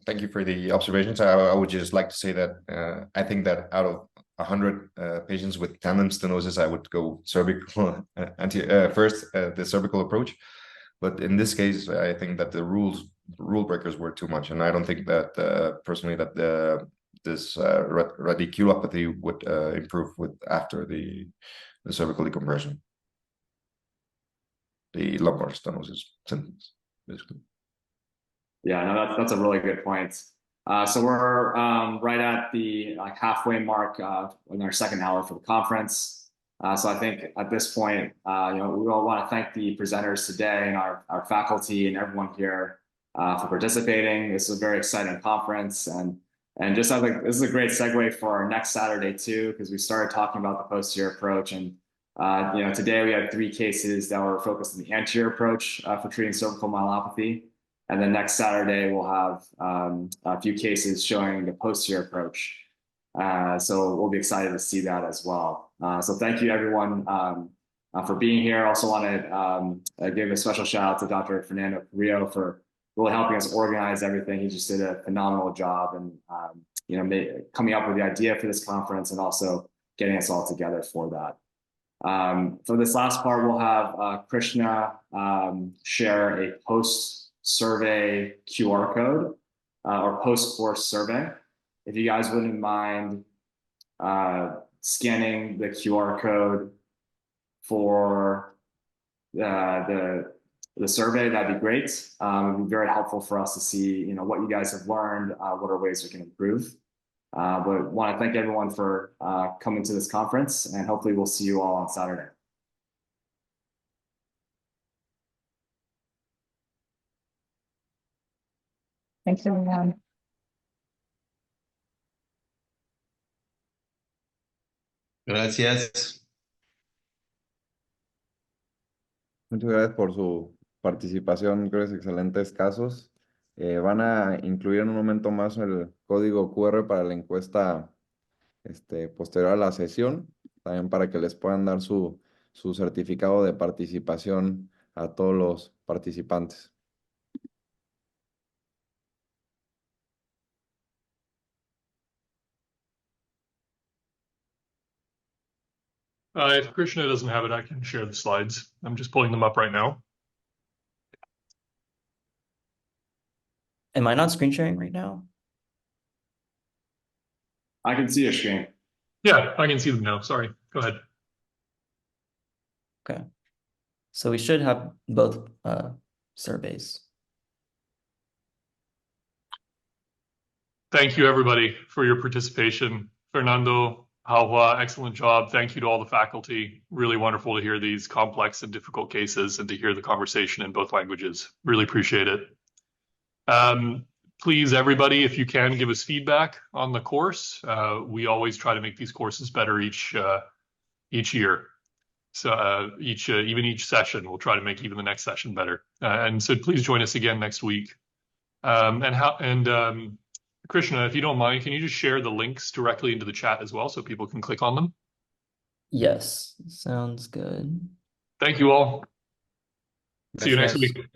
thank you for the observations. I would just like to say that I think that out of 100 patients with tandem stenosis, I would go cervical first, the cervical approach. But in this case, I think that the rule breakers were too much, and I don't think that personally that this radiculopathy would improve after the cervical decompression, the lumbar stenosis symptoms, basically. Yeah, no, that's a really good point. So we're right at the halfway mark in our second hour for the conference. So I think at this point, we all want to thank the presenters today and our faculty and everyone here for participating. This is a very exciting conference, and just I think this is a great segue for our next Saturday too, because we started talking about the posterior approach, and Today we had 3 cases that were focused on the anterior approach for treating cervical myelopathy. And then next Saturday, we'll have a few cases showing the posterior approach. So we'll be excited to see that as well. So thank you everyone for being here. I also want to give a special shout out to Dr. Fernando Carrillo for really helping us organize everything. He just did a phenomenal job and coming up with the idea for this conference and also getting us all together for that. For this last part, we'll have Krishna share a post-survey QR code or post-course survey. If you guys wouldn't mind scanning the QR code for the survey, that'd be great. It'd be very helpful for us to see, what you guys have learned, what are ways we can improve. But want to thank everyone for coming to this conference, and hopefully we'll see you all on Saturday. Thanks, everyone. Gracias. Muchas gracias por su participación, creo que es excelentes casos. Van a incluir en un momento más el código QR para la encuesta posterior a la sesión, también para que les puedan dar su certificado de participación a todos los participantes. If Krishna doesn't have it, I can share the slides. I'm just pulling them up right now. Am I not screen sharing right now? I can see your screen. Yeah, I can see them now. Sorry. Go ahead. Okay. So we should have both surveys. Thank you, everybody, for your participation. Fernando, Haohua, excellent job. Thank you to all the faculty. Really wonderful to hear these complex and difficult cases and to hear the conversation in both languages. Really appreciate it. Please, everybody, if you can, give us feedback on the course. We always try to make these courses better each year. So even each session, we'll try to make even the next session better. And so please join us again next week. Krishna, if you don't mind, can you just share the links directly into the chat as well so people can click on them? Yes, sounds good. Thank you all. See you next Gracias. week.